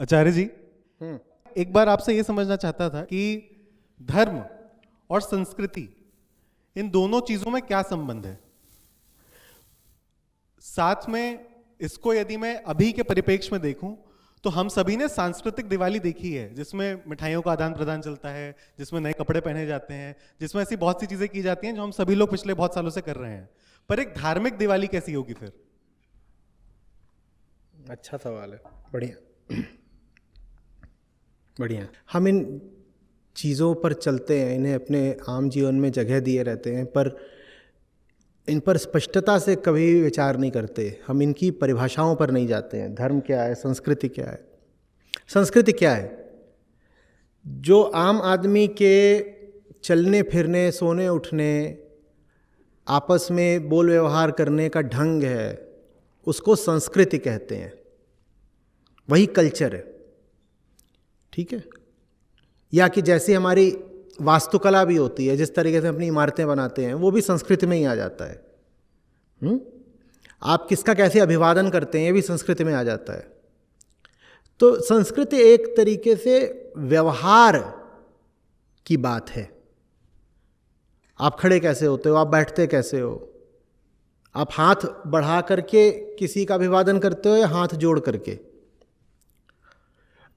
आचार्य जी, एक बार आपसे ये समझना चाहता था कि धर्म और संस्कृति, इन दोनों चीजों में क्या संबंध है। साथ में इसको यदि मैं अभी के परिप्रेक्ष्य में देखूं तो हम सभी ने सांस्कृतिक दिवाली देखी है, जिसमें मिठाइयों का आदान प्रदान चलता है, जिसमें नए कपड़े पहने जाते हैं, जिसमें ऐसी बहुत सी चीजें की जाती हैं जो हम सभी लोग पिछले बहुत सालों से कर रहे हैं। पर एक धार्मिक दिवाली कैसी होगी फिर? अच्छा सवाल है, बढ़िया बढ़िया। हम इन चीज़ों पर चलते हैं, इन्हें अपने आम जीवन में जगह दिए रहते हैं, पर इन पर स्पष्टता से कभी विचार नहीं करते। हम इनकी परिभाषाओं पर नहीं जाते हैं। धर्म क्या है, संस्कृति क्या है। संस्कृति क्या है? जो आम आदमी के चलने फिरने, सोने उठने, आपस में बोल व्यवहार करने का ढंग है, उसको संस्कृति कहते हैं। वही कल्चर है, ठीक है। या कि जैसे हमारी वास्तुकला भी होती है, जिस तरीके से अपनी इमारतें बनाते हैं, वो भी संस्कृति में ही आ जाता है। आप किसका कैसे अभिवादन करते हैं, ये भी संस्कृति में आ जाता है। तो संस्कृति एक तरीके से व्यवहार की बात है। आप खड़े कैसे होते हो, आप बैठते कैसे हो, आप हाथ बढ़ा करके किसी का अभिवादन करते हो या हाथ जोड़ करके।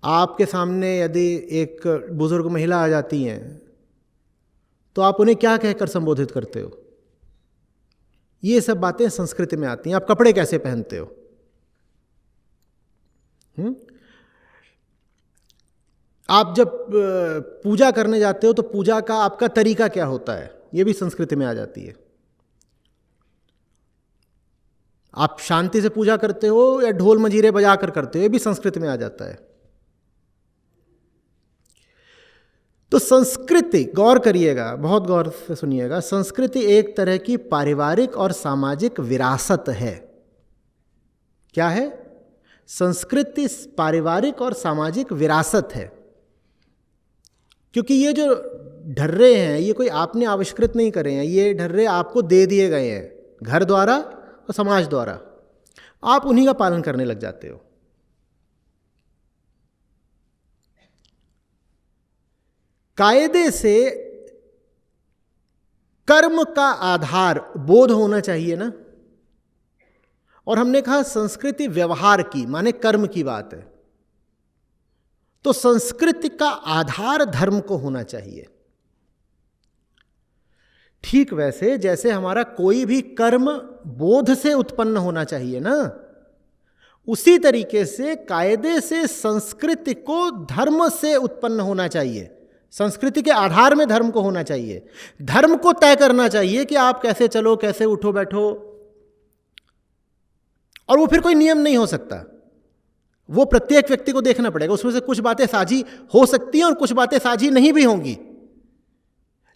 आपके सामने यदि एक बुजुर्ग महिला आ जाती हैं तो आप उन्हें क्या कहकर संबोधित करते हो। ये सब बातें संस्कृति में आती हैं। आप कपड़े कैसे पहनते हो, आप जब पूजा करने जाते हो तो पूजा का आपका तरीका क्या होता है, ये भी संस्कृति में आ जाती है। आप शांति से पूजा करते हो या ढोल मंजीरे बजा कर करते हो, ये भी संस्कृति में आ जाता है। तो संस्कृति, गौर करिएगा, बहुत गौर से सुनिएगा, संस्कृति एक तरह की पारिवारिक और सामाजिक विरासत है। क्या है? संस्कृति पारिवारिक और सामाजिक विरासत है। क्योंकि ये जो ढर्रे हैं, ये कोई आपने आविष्कृत नहीं करे हैं, ये ढर्रे आपको दे दिए गए हैं घर द्वारा और समाज द्वारा। आप उन्हीं का पालन करने लग जाते हो। कायदे से कर्म का आधार बोध होना चाहिए ना। और हमने कहा संस्कृति व्यवहार की, माने कर्म की बात है। तो संस्कृति का आधार धर्म को होना चाहिए। ठीक वैसे जैसे हमारा कोई भी कर्म बोध से उत्पन्न होना चाहिए ना, उसी तरीके से कायदे से संस्कृति को धर्म से उत्पन्न होना चाहिए। संस्कृति के आधार में धर्म को होना चाहिए। धर्म को तय करना चाहिए कि आप कैसे चलो, कैसे उठो बैठो। और वो फिर कोई नियम नहीं हो सकता, वो प्रत्येक व्यक्ति को देखना पड़ेगा। उसमें से कुछ बातें साझी हो सकती हैं और कुछ बातें साझी नहीं भी होंगी।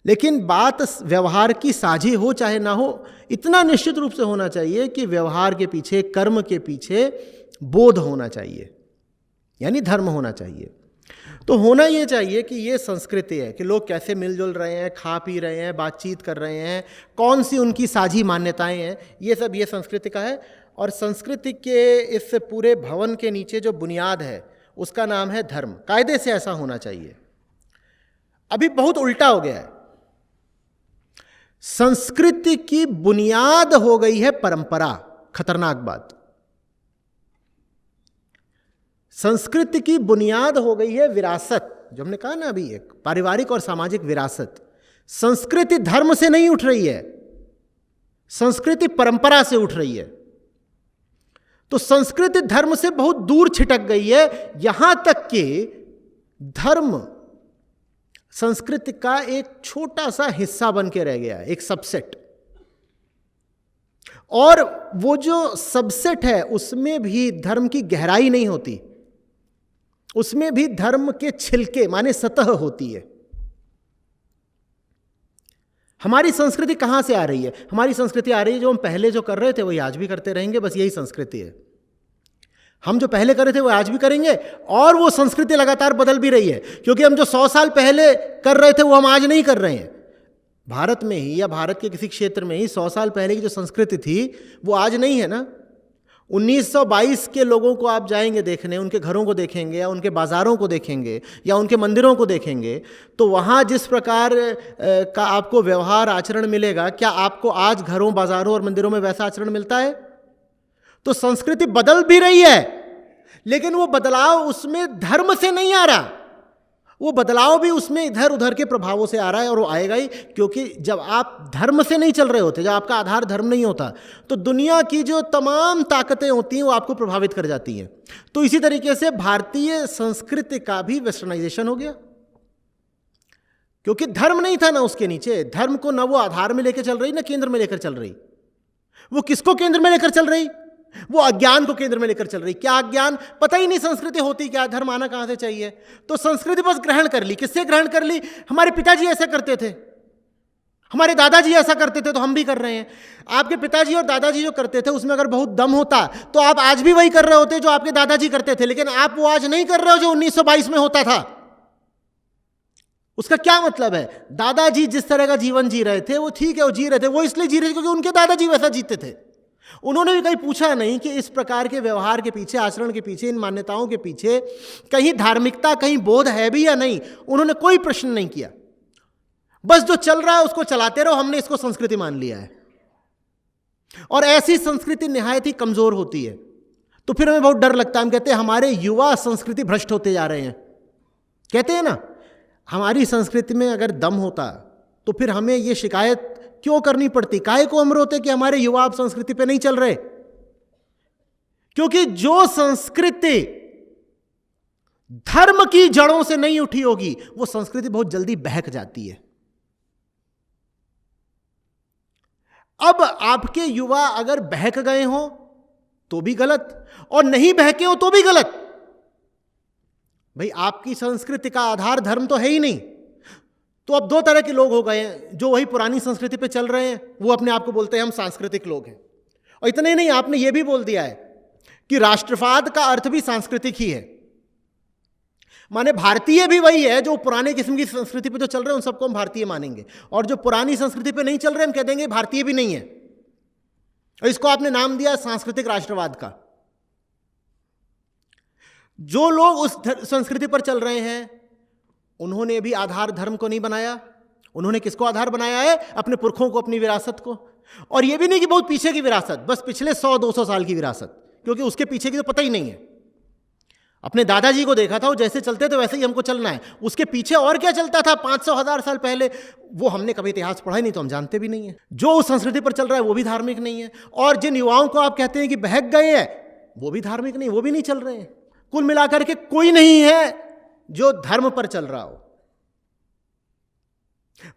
लेकिन बात व्यवहार की साझी हो चाहे ना हो, इतना निश्चित रूप से होना चाहिए कि व्यवहार के पीछे, कर्म के पीछे बोध होना चाहिए, यानी धर्म होना चाहिए। तो होना ये चाहिए कि ये संस्कृति है कि लोग कैसे मिलजुल रहे हैं, खा पी रहे हैं, बातचीत कर रहे हैं, कौन सी उनकी साझी मान्यताएं हैं, ये सब ये संस्कृति का है। और संस्कृति के इस पूरे भवन के नीचे जो बुनियाद है उसका नाम है धर्म। कायदे से ऐसा होना चाहिए। अभी बहुत उल्टा हो गया है। संस्कृति की बुनियाद हो गई है परंपरा। खतरनाक बात। संस्कृति की बुनियाद हो गई है विरासत, जो हमने कहा ना अभी, एक पारिवारिक और सामाजिक विरासत। संस्कृति धर्म से नहीं उठ रही है, संस्कृति परंपरा से उठ रही है। तो संस्कृति धर्म से बहुत दूर छिटक गई है, यहां तक कि धर्म संस्कृति का एक छोटा सा हिस्सा बन के रह गया है, एक सबसेट। और वो जो सबसेट है उसमें भी धर्म की गहराई नहीं होती, उसमें भी धर्म के छिलके माने सतह होती है। हमारी संस्कृति कहां से आ रही है? हमारी संस्कृति आ रही है जो हम पहले जो कर रहे थे वही आज भी करते रहेंगे, बस यही संस्कृति है। हम जो पहले कर रहे थे वो आज भी करेंगे, और वो संस्कृति लगातार बदल भी रही है, क्योंकि हम जो 100 साल पहले कर रहे थे वो हम आज नहीं कर रहे हैं। भारत में ही या भारत के किसी क्षेत्र में ही 100 साल पहले की जो संस्कृति थी वो आज नहीं है ना। 1922 के लोगों को आप जाएंगे देखने, उनके घरों को देखेंगे या उनके बाज़ारों को देखेंगे या उनके मंदिरों को देखेंगे, तो वहाँ जिस प्रकार का आपको व्यवहार आचरण मिलेगा, क्या आपको आज घरों, बाज़ारों और मंदिरों में वैसा आचरण मिलता है? तो संस्कृति बदल भी रही है, लेकिन वो बदलाव उसमें धर्म से नहीं आ रहा, वो बदलाव भी उसमें इधर उधर के प्रभावों से आ रहा है, और वो आएगा ही, क्योंकि जब आप धर्म से नहीं चल रहे होते, जब आपका आधार धर्म नहीं होता, तो दुनिया की जो तमाम ताकतें होती हैं वो आपको प्रभावित कर जाती हैं। तो इसी तरीके से भारतीय संस्कृति का भी वेस्टर्नाइजेशन हो गया, क्योंकि धर्म नहीं था ना उसके नीचे। धर्म को ना वो आधार में लेकर चल रही, ना केंद्र में लेकर चल रही। वो किसको केंद्र में लेकर चल रही? वो अज्ञान को केंद्र में लेकर चल रही। क्या अज्ञान? पता ही नहीं संस्कृति होती क्या, धर्म आना कहां से चाहिए। तो संस्कृति बस ग्रहण कर ली। किससे ग्रहण कर ली? हमारे पिताजी ऐसा करते थे, हमारे दादाजी ऐसा करते थे, तो हम भी कर रहे हैं। आपके पिताजी और दादाजी जो करते थे उसमें अगर बहुत दम होता तो आप आज भी वही कर रहे होते जो आपके दादाजी करते थे, लेकिन आप वो आज नहीं कर रहे हो जो 1922 में होता था। उसका क्या मतलब है? दादाजी जिस तरह का जीवन जी रहे थे वो ठीक है, वो जी रहे थे, वो इसलिए जी रहे थे क्योंकि उनके दादाजी वैसा जीते थे। उन्होंने भी कहीं पूछा नहीं कि इस प्रकार के व्यवहार के पीछे, आचरण के पीछे, इन मान्यताओं के पीछे कहीं धार्मिकता, कहीं बोध है भी या नहीं। उन्होंने कोई प्रश्न नहीं किया, बस जो चल रहा है उसको चलाते रहो, हमने इसको संस्कृति मान लिया है। और ऐसी संस्कृति निहायत ही कमजोर होती है। तो फिर हमें बहुत डर लगता है। हम कहते हैं हमारे युवा संस्कृति भ्रष्ट होते जा रहे हैं। कहते हैं ना, हमारी संस्कृति में अगर दम होता तो फिर हमें ये शिकायत क्यों करनी पड़ती? काहे को हम रोते कि हमारे युवा अब संस्कृति पे नहीं चल रहे? क्योंकि जो संस्कृति धर्म की जड़ों से नहीं उठी होगी वो संस्कृति बहुत जल्दी बहक जाती है। अब आपके युवा अगर बहक गए हो तो भी गलत, और नहीं बहके हो तो भी गलत। भाई आपकी संस्कृति का आधार धर्म तो है ही नहीं। तो अब दो तरह के लोग हो गए हैं, जो वही पुरानी संस्कृति पे चल रहे हैं, वो अपने आप को बोलते हैं हम सांस्कृतिक लोग हैं। और इतने ही नहीं, आपने ये भी बोल दिया है कि राष्ट्रवाद का अर्थ भी सांस्कृतिक ही है। माने भारतीय भी वही है, जो पुराने किस्म की संस्कृति पे जो चल रहे हैं उन सबको हम भारतीय मानेंगे, और जो पुरानी संस्कृति पे नहीं चल रहे हम कह देंगे भारतीय भी नहीं है। और इसको आपने नाम दिया सांस्कृतिक राष्ट्रवाद का। जो लोग उस संस्कृति पर चल रहे हैं उन्होंने भी आधार धर्म को नहीं बनाया। उन्होंने किसको आधार बनाया है? अपने पुरखों को, अपनी विरासत को। और यह भी नहीं कि बहुत पीछे की विरासत, बस पिछले 100-200 साल की विरासत, क्योंकि उसके पीछे की तो पता ही नहीं है। अपने दादाजी को देखा था, वो जैसे चलते थे वैसे ही हमको चलना है। उसके पीछे और क्या चलता था 500-1000 साल पहले, वो हमने कभी इतिहास पढ़ा ही नहीं, तो हम जानते भी नहीं है। जो उस संस्कृति पर चल रहा है वो भी धार्मिक नहीं है, और जिन युवाओं को आप कहते हैं कि बहक गए हैं वो भी धार्मिक नहीं, वो भी नहीं चल रहे हैं। कुल मिलाकर के कोई नहीं है जो धर्म पर चल रहा हो।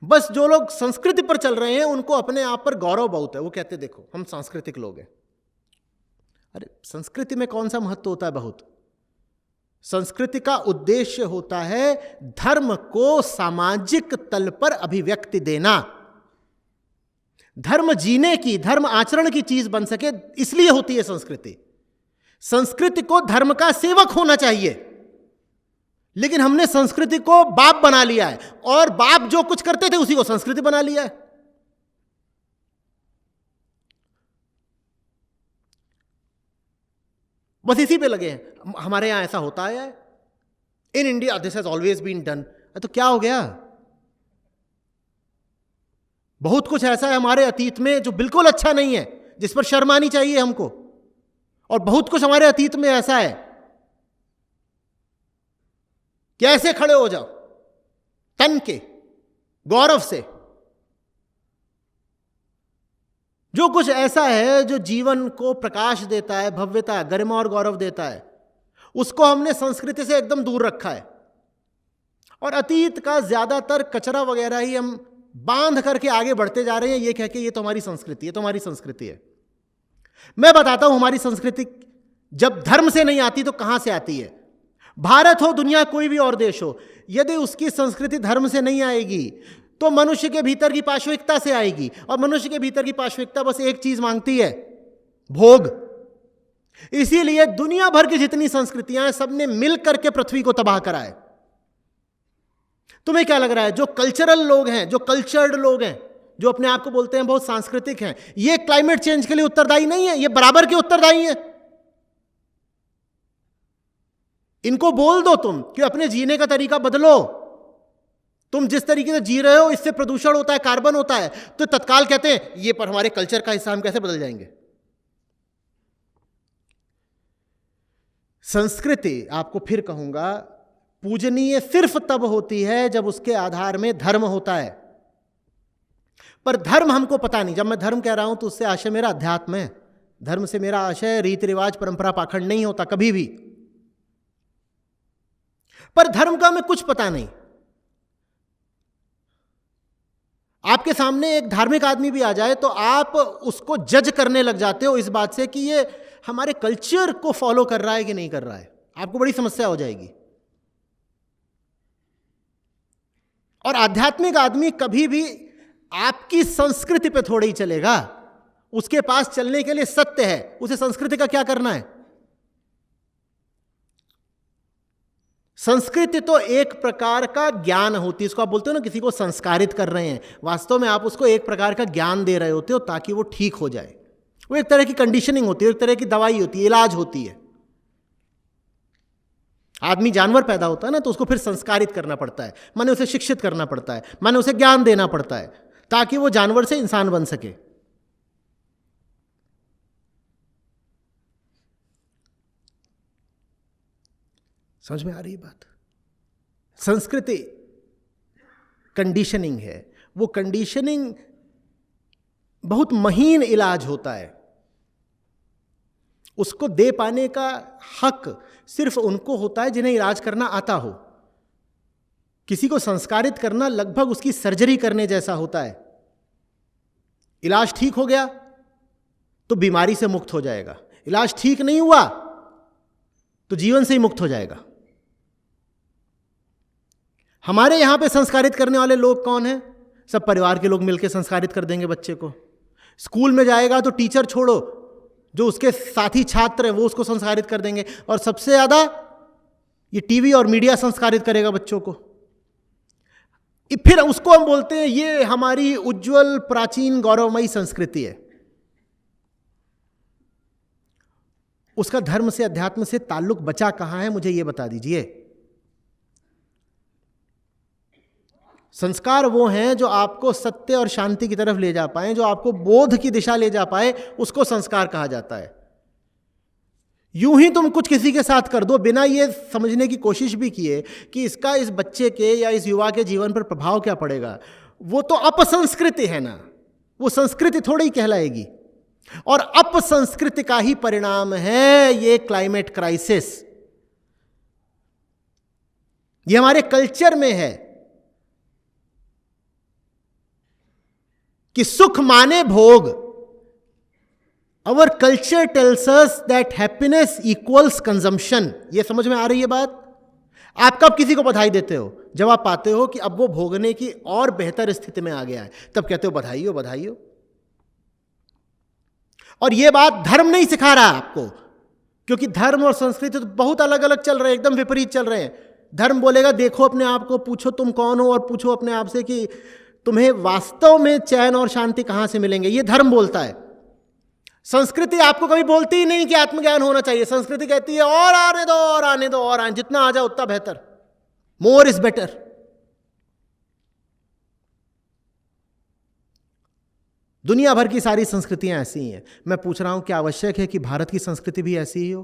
बस जो लोग संस्कृति पर चल रहे हैं उनको अपने आप पर गौरव बहुत है। वो कहते देखो हम सांस्कृतिक लोग हैं। अरे संस्कृति में कौन सा महत्व होता है? बहुत। संस्कृति का उद्देश्य होता है धर्म को सामाजिक तल पर अभिव्यक्ति देना, धर्म जीने की, धर्म आचरण की चीज बन सके, इसलिए होती है संस्कृति। संस्कृति को धर्म का सेवक होना चाहिए, लेकिन हमने संस्कृति को बाप बना लिया है, और बाप जो कुछ करते थे उसी को संस्कृति बना लिया है। बस इसी पे लगे हैं। हमारे यहां ऐसा होता है, in India this has always been done. तो क्या हो गया? बहुत कुछ ऐसा है हमारे अतीत में जो बिल्कुल अच्छा नहीं है, जिस पर शर्म आनी चाहिए हमको, और बहुत कुछ हमारे अतीत में ऐसा है कैसे खड़े हो जाओ तन के गौरव से। जो कुछ ऐसा है जो जीवन को प्रकाश देता है, भव्यता, गरिमा और गौरव देता है, उसको हमने संस्कृति से एकदम दूर रखा है। और अतीत का ज्यादातर कचरा वगैरह ही हम बांध करके आगे बढ़ते जा रहे हैं, ये कह के ये तो हमारी संस्कृति है, तो हमारी संस्कृति है। मैं बताता हूं हमारी संस्कृति जब धर्म से नहीं आती तो कहां से आती है। भारत हो, दुनिया कोई भी और देश हो, यदि उसकी संस्कृति धर्म से नहीं आएगी तो मनुष्य के भीतर की पाशविकता से आएगी, और मनुष्य के भीतर की पाशविकता बस एक चीज मांगती है, भोग। इसीलिए दुनिया भर की जितनी संस्कृतियां हैं सबने मिल करके पृथ्वी को तबाह करा है। तुम्हें क्या लग रहा है जो कल्चरल लोग हैं, जो कल्चर्ड लोग हैं, जो अपने आप को बोलते हैं बहुत सांस्कृतिक हैं, ये क्लाइमेट चेंज के लिए उत्तरदायी नहीं है? ये बराबर के उत्तरदायी हैं। इनको बोल दो तुम कि अपने जीने का तरीका बदलो, तुम जिस तरीके से जी रहे हो इससे प्रदूषण होता है, कार्बन होता है, तो तत्काल कहते हैं ये पर हमारे कल्चर का हिस्सा, हम कैसे बदल जाएंगे। संस्कृति, आपको फिर कहूंगा, पूजनीय सिर्फ तब होती है जब उसके आधार में धर्म होता है। पर धर्म हमको पता नहीं, जब मैं धर्म कह रहा हूं तो उससे आशय मेरा अध्यात्म है। धर्म से मेरा आशय रीति रिवाज, परंपरा, पाखंड नहीं होता कभी भी। पर धर्म का हमें कुछ पता नहीं। आपके सामने एक धार्मिक आदमी भी आ जाए तो आप उसको जज करने लग जाते हो इस बात से कि ये हमारे कल्चर को फॉलो कर रहा है कि नहीं कर रहा है। आपको बड़ी समस्या हो जाएगी। और आध्यात्मिक आदमी कभी भी आपकी संस्कृति पे थोड़े ही चलेगा, उसके पास चलने के लिए सत्य है, उसे संस्कृति का क्या करना है। संस्कृति तो एक प्रकार का ज्ञान होती है, इसको आप बोलते हो ना किसी को संस्कारित कर रहे हैं, वास्तव में आप उसको एक प्रकार का ज्ञान दे रहे होते हो ताकि वो ठीक हो जाए। वो एक तरह की कंडीशनिंग होती है, एक तरह की दवाई होती है, इलाज होती है। आदमी जानवर पैदा होता है ना, तो उसको फिर संस्कारित करना पड़ता है, माने उसे शिक्षित करना पड़ता है, माने उसे ज्ञान देना पड़ता है ताकि वो जानवर से इंसान बन सके। समझ में आ रही बात। संस्कृति कंडीशनिंग है, वो कंडीशनिंग बहुत महीन इलाज होता है। उसको दे पाने का हक सिर्फ उनको होता है जिन्हें इलाज करना आता हो। किसी को संस्कारित करना लगभग उसकी सर्जरी करने जैसा होता है। इलाज ठीक हो गया तो बीमारी से मुक्त हो जाएगा, इलाज ठीक नहीं हुआ तो जीवन से ही मुक्त हो जाएगा। हमारे यहां पे संस्कारित करने वाले लोग कौन हैं? सब परिवार के लोग मिलकर संस्कारित कर देंगे बच्चे को। स्कूल में जाएगा तो टीचर छोड़ो, जो उसके साथी छात्र हैं वो उसको संस्कारित कर देंगे, और सबसे ज्यादा ये टीवी और मीडिया संस्कारित करेगा बच्चों को। फिर उसको हम बोलते हैं ये हमारी उज्जवल प्राचीन गौरवमयी संस्कृति है। उसका धर्म से, अध्यात्म से ताल्लुक बचा कहां है, मुझे ये बता दीजिए। संस्कार वो हैं जो आपको सत्य और शांति की तरफ ले जा पाए, जो आपको बोध की दिशा ले जा पाए, उसको संस्कार कहा जाता है। यूं ही तुम कुछ किसी के साथ कर दो बिना ये समझने की कोशिश भी किए कि इसका इस बच्चे के या इस युवा के जीवन पर प्रभाव क्या पड़ेगा, वो तो अपसंस्कृति है ना, वो संस्कृति थोड़ी ही कहलाएगी। और अपसंस्कृति का ही परिणाम है ये क्लाइमेट क्राइसिस। ये हमारे कल्चर में है कि सुख माने भोग। Our culture tells us that happiness equals consumption. यह समझ में आ रही है बात? आप कब किसी को बधाई देते हो? जब आप पाते हो कि अब वो भोगने की और बेहतर स्थिति में आ गया है, तब कहते हो बधाई हो, बधाई हो। और यह बात धर्म नहीं सिखा रहा आपको, क्योंकि धर्म और संस्कृति तो बहुत अलग अलग चल रहे हैं, एकदम विपरीत चल रहे हैं। धर्म बोलेगा देखो अपने आप को, पूछो तुम कौन हो, और पूछो अपने आप से कि तुम्हें वास्तव में चैन और शांति कहां से मिलेंगे, ये धर्म बोलता है। संस्कृति आपको कभी बोलती ही नहीं कि आत्मज्ञान होना चाहिए। संस्कृति कहती है और आने दो, और आने दो, और आने, जितना आ जाए उतना बेहतर, मोर इज बेटर। दुनिया भर की सारी संस्कृतियां ऐसी ही हैं। मैं पूछ रहा हूं क्या आवश्यक है कि भारत की संस्कृति भी ऐसी ही हो?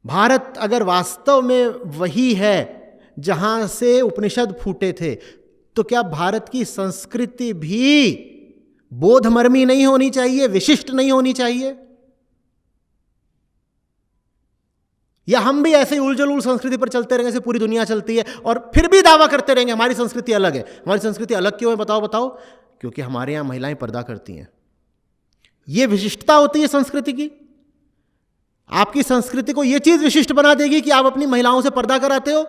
भारत अगर वास्तव में वही है जहां से उपनिषद फूटे थे, तो क्या भारत की संस्कृति भी बोधमर्मी नहीं होनी चाहिए, विशिष्ट नहीं होनी चाहिए? या हम भी ऐसे उलझुल संस्कृति पर चलते रहेंगे जैसे पूरी दुनिया चलती है, और फिर भी दावा करते रहेंगे हमारी संस्कृति अलग है? हमारी संस्कृति अलग क्यों है? बताओ बताओ। क्योंकि हमारे यहां महिलाएं पर्दा करती हैं। यह विशिष्टता होती है संस्कृति की। आपकी संस्कृति को यह चीज विशिष्ट बना देगी कि आप अपनी महिलाओं से पर्दा कराते हो,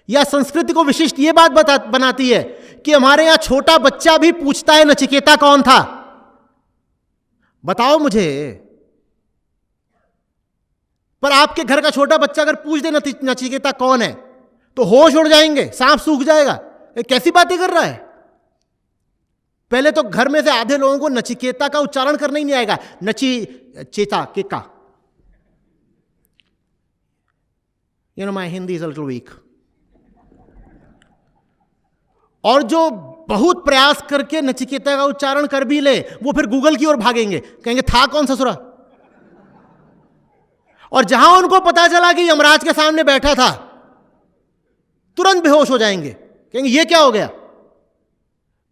या संस्कृति को विशिष्ट यह बात बनाती है कि हमारे यहां छोटा बच्चा भी पूछता है नचिकेता कौन था? बताओ मुझे। पर आपके घर का छोटा बच्चा अगर पूछ दे नचिकेता कौन है तो होश उड़ जाएंगे, सांप सूख जाएगा। कैसी बातें कर रहा है? पहले तो घर में से आधे लोगों को नचिकेता का उच्चारण करना ही नहीं आएगा, नचिचेता के का। My Hindi is a little weak. और जो बहुत प्रयास करके नचिकेता का उच्चारण कर भी ले, वो फिर गूगल की ओर भागेंगे, कहेंगे था कौन ससुरा। और जहां उनको पता चला कि यमराज के सामने बैठा था, तुरंत बेहोश हो जाएंगे, कहेंगे ये क्या हो गया।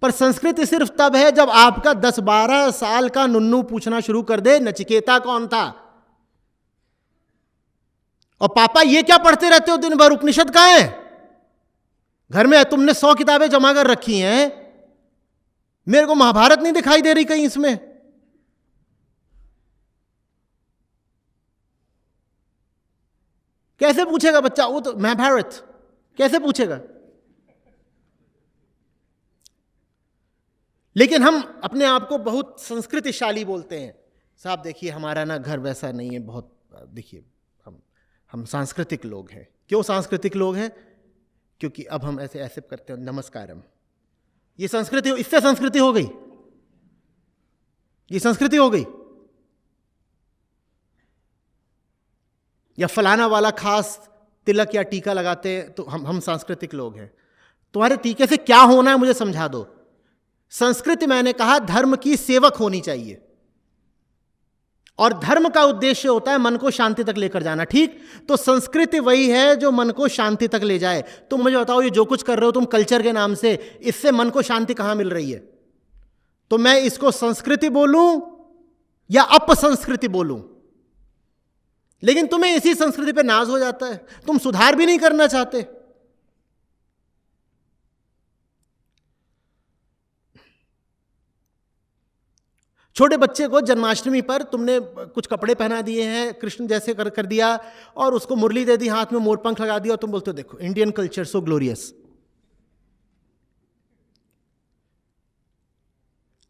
पर संस्कृत सिर्फ तब है जब आपका 10-12 साल का नुन्नू पूछना शुरू कर दे नचिकेता कौन था। और पापा ये क्या पढ़ते रहते हो दिन भर, उपनिषद कहां है घर में, तुमने 100 किताबें जमा कर रखी हैं, मेरे को महाभारत नहीं दिखाई दे रही कहीं इसमें। कैसे पूछेगा बच्चा, वो तो महाभारत कैसे पूछेगा। लेकिन हम अपने आप को बहुत संस्कृतिशाली बोलते हैं। साहब देखिए हमारा ना घर वैसा नहीं है, बहुत देखिए हम सांस्कृतिक लोग हैं। क्यों सांस्कृतिक लोग हैं? क्योंकि अब हम ऐसे ऐसे करते हैं, नमस्कारम। ये संस्कृति, इससे संस्कृति हो गई, ये संस्कृति हो गई। या फलाना वाला खास तिलक या टीका लगाते हैं तो हम सांस्कृतिक लोग हैं। तुम्हारे टीके से क्या होना है मुझे समझा दो। संस्कृति, मैंने कहा, धर्म की सेवक होनी चाहिए, और धर्म का उद्देश्य होता है मन को शांति तक लेकर जाना। ठीक, तो संस्कृति वही है जो मन को शांति तक ले जाए। तुम मुझे बताओ, ये जो कुछ कर रहे हो तुम कल्चर के नाम से, इससे मन को शांति कहां मिल रही है? तो मैं इसको संस्कृति बोलूं या अपसंस्कृति बोलूं? लेकिन तुम्हें इसी संस्कृति पे नाज हो जाता है, तुम सुधार भी नहीं करना चाहते। छोटे बच्चे को जन्माष्टमी पर तुमने कुछ कपड़े पहना दिए हैं, कृष्ण जैसे कर दिया, और उसको मुरली दे दी, हाथ में मोरपंख लगा दिया, और तुम बोलते हो देखो इंडियन कल्चर सो ग्लोरियस।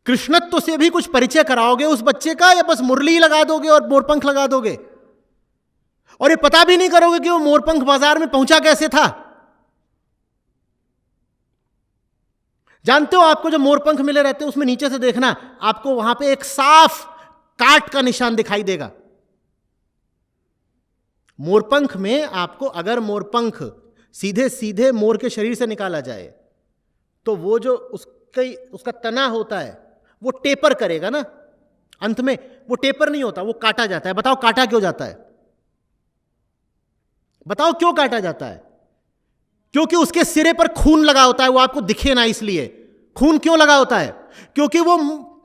कृष्णत्व से भी कुछ परिचय कराओगे उस बच्चे का, या बस मुरली लगा दोगे और मोरपंख लगा दोगे, और ये पता भी नहीं करोगे कि वो मोरपंख बाजार में पहुंचा कैसे था? जानते हो, आपको जो मोरपंख मिले रहते हैं उसमें नीचे से देखना, आपको वहां पे एक साफ काट का निशान दिखाई देगा। मोरपंख में आपको, अगर मोरपंख सीधे सीधे मोर के शरीर से निकाला जाए तो वो जो उसका तना होता है वो टेपर करेगा ना, अंत में वो टेपर नहीं होता, वो काटा जाता है। बताओ काटा क्यों जाता है? बताओ क्यों काटा जाता है? क्योंकि उसके सिरे पर खून लगा होता है, वो आपको दिखे ना इसलिए। खून क्यों लगा होता है? क्योंकि वो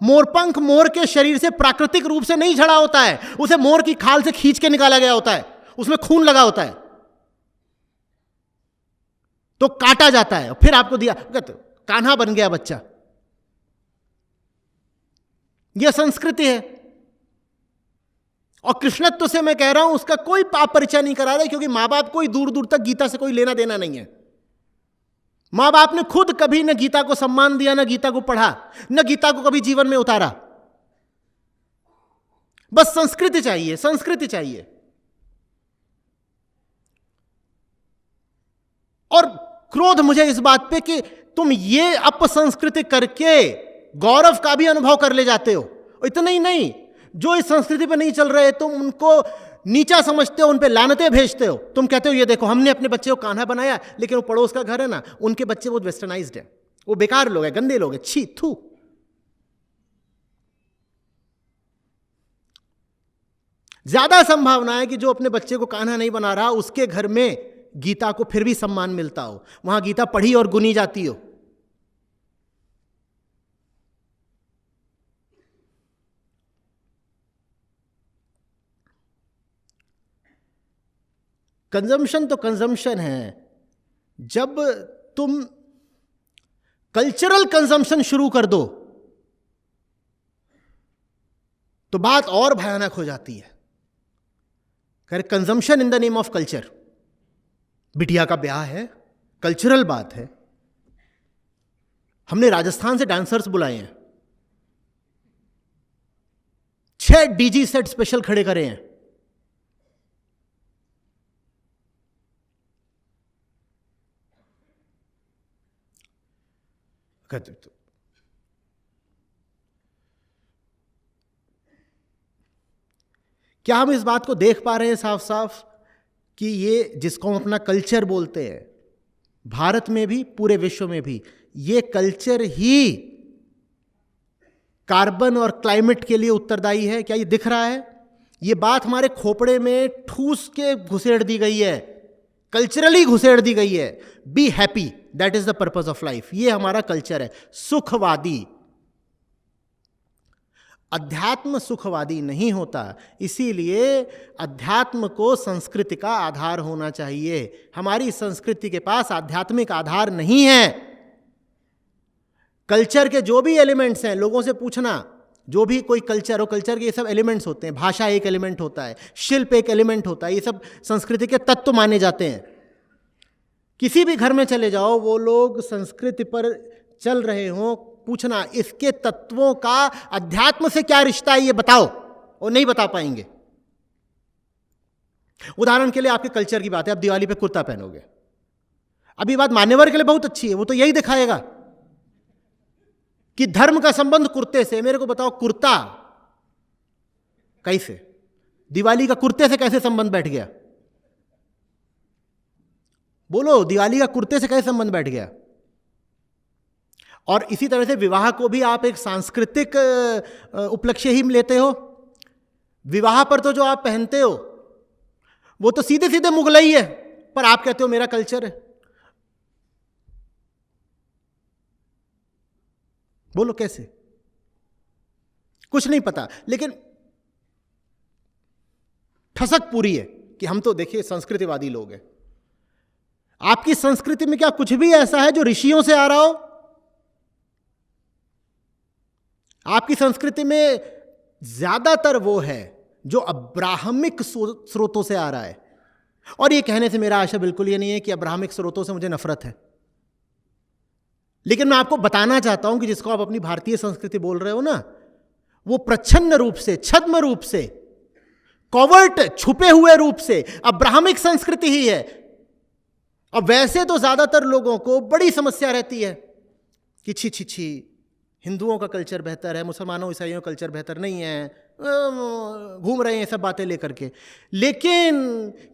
मोरपंख मोर के शरीर से प्राकृतिक रूप से नहीं झड़ा होता है, उसे मोर की खाल से खींच के निकाला गया होता है, उसमें खून लगा होता है, तो काटा जाता है। फिर आपको दिया, कान्हा बन गया बच्चा। यह संस्कृति है। और कृष्णत्व से मैं कह रहा हूं उसका कोई पाप परिचय नहीं करा रहे, क्योंकि मां बाप को दूर दूर तक गीता से कोई लेना देना नहीं है। मां बाप ने खुद कभी न गीता को सम्मान दिया, न गीता को पढ़ा, न गीता को कभी जीवन में उतारा। बस संस्कृति चाहिए, संस्कृति चाहिए। और क्रोध मुझे इस बात पे कि तुम ये अपसंस्कृति करके गौरव का भी अनुभव कर ले जाते हो। इतना ही नहीं, जो इस संस्कृति पे नहीं चल रहे तुम उनको नीचा समझते हो, उन पे लानतें भेजते हो। तुम कहते हो ये देखो हमने अपने बच्चे को कान्हा बनाया, लेकिन वो पड़ोस का घर है ना, उनके बच्चे बहुत वेस्टर्नाइज्ड है, वो बेकार लोग हैं, गंदे लोग हैं, छी थू। ज्यादा संभावना है कि जो अपने बच्चे को कान्हा नहीं बना रहा उसके घर में गीता को फिर भी सम्मान मिलता हो, वहां गीता पढ़ी और गुनी जाती हो। कंजम्पशन तो कंजम्पशन है। जब तुम कल्चरल कंजम्पशन शुरू कर दो तो बात और भयानक हो जाती है। Consumption in the name of culture. बिटिया का ब्याह है, कल्चरल बात है, हमने राजस्थान से डांसर्स बुलाए हैं, 6 डीजी सेट स्पेशल खड़े करे हैं। क्या हम इस बात को देख पा रहे हैं साफ साफ कि ये जिसको हम अपना कल्चर बोलते हैं, भारत में भी पूरे विश्व में भी, ये कल्चर ही कार्बन और क्लाइमेट के लिए उत्तरदायी है। क्या ये दिख रहा है? ये बात हमारे खोपड़े में ठूस के घुसेड़ दी गई है, कल्चरली घुसेड़ दी गई है। Be happy, that is the purpose of life. ये हमारा कल्चर है, सुखवादी। अध्यात्म सुखवादी नहीं होता, इसीलिए अध्यात्म को संस्कृति का आधार होना चाहिए। हमारी संस्कृति के पास आध्यात्मिक आधार नहीं है। कल्चर के जो भी एलिमेंट्स हैं, लोगों से पूछना, जो भी कोई कल्चर हो, कल्चर के ये सब एलिमेंट्स होते हैं। भाषा एक एलिमेंट होता है, शिल्प एक एलिमेंट होता है, ये सब संस्कृति के तत्व माने जाते हैं। किसी भी घर में चले जाओ, वो लोग संस्कृति पर चल रहे हों, पूछना इसके तत्वों का अध्यात्म से क्या रिश्ता है, ये बताओ, वो नहीं बता पाएंगे। उदाहरण के लिए आपके कल्चर की बात है, आप दिवाली पे कुर्ता पहनोगे। अब ये बात मान्यवर के लिए बहुत अच्छी है, वो तो यही दिखाएगा कि धर्म का संबंध कुर्ते से। मेरे को बताओ, कुर्ता कैसे, दिवाली का कुर्ते से कैसे संबंध बैठ गया? बोलो, दिवाली का कुर्ते से कैसे संबंध बैठ गया? और इसी तरह से विवाह को भी आप एक सांस्कृतिक उपलक्ष्य ही लेते हो। विवाह पर तो जो आप पहनते हो वो तो सीधे सीधे मुगलई है, पर आप कहते हो मेरा कल्चर है। बोलो कैसे? कुछ नहीं पता, लेकिन ठसक पूरी है कि हम तो देखिए संस्कृतिवादी लोग हैं। आपकी संस्कृति में क्या कुछ भी ऐसा है जो ऋषियों से आ रहा हो? आपकी संस्कृति में ज्यादातर वो है जो अब्राहमिक स्रोतों से आ रहा है। और ये कहने से मेरा आशा बिल्कुल ये नहीं है कि अब्राहमिक स्रोतों से मुझे नफरत है, लेकिन मैं आपको बताना चाहता हूं कि जिसको आप अपनी भारतीय संस्कृति बोल रहे हो ना, वो प्रच्छन्न रूप से, छद्म रूप से, कॉवर्ट, छुपे हुए रूप से अब्राहमिक संस्कृति ही है। अब वैसे तो ज्यादातर लोगों को बड़ी समस्या रहती है कि छी छी छी, हिंदुओं का कल्चर बेहतर है, मुसलमानों ईसाइयों का कल्चर बेहतर नहीं है, घूम रहे हैं सब बातें लेकर के। लेकिन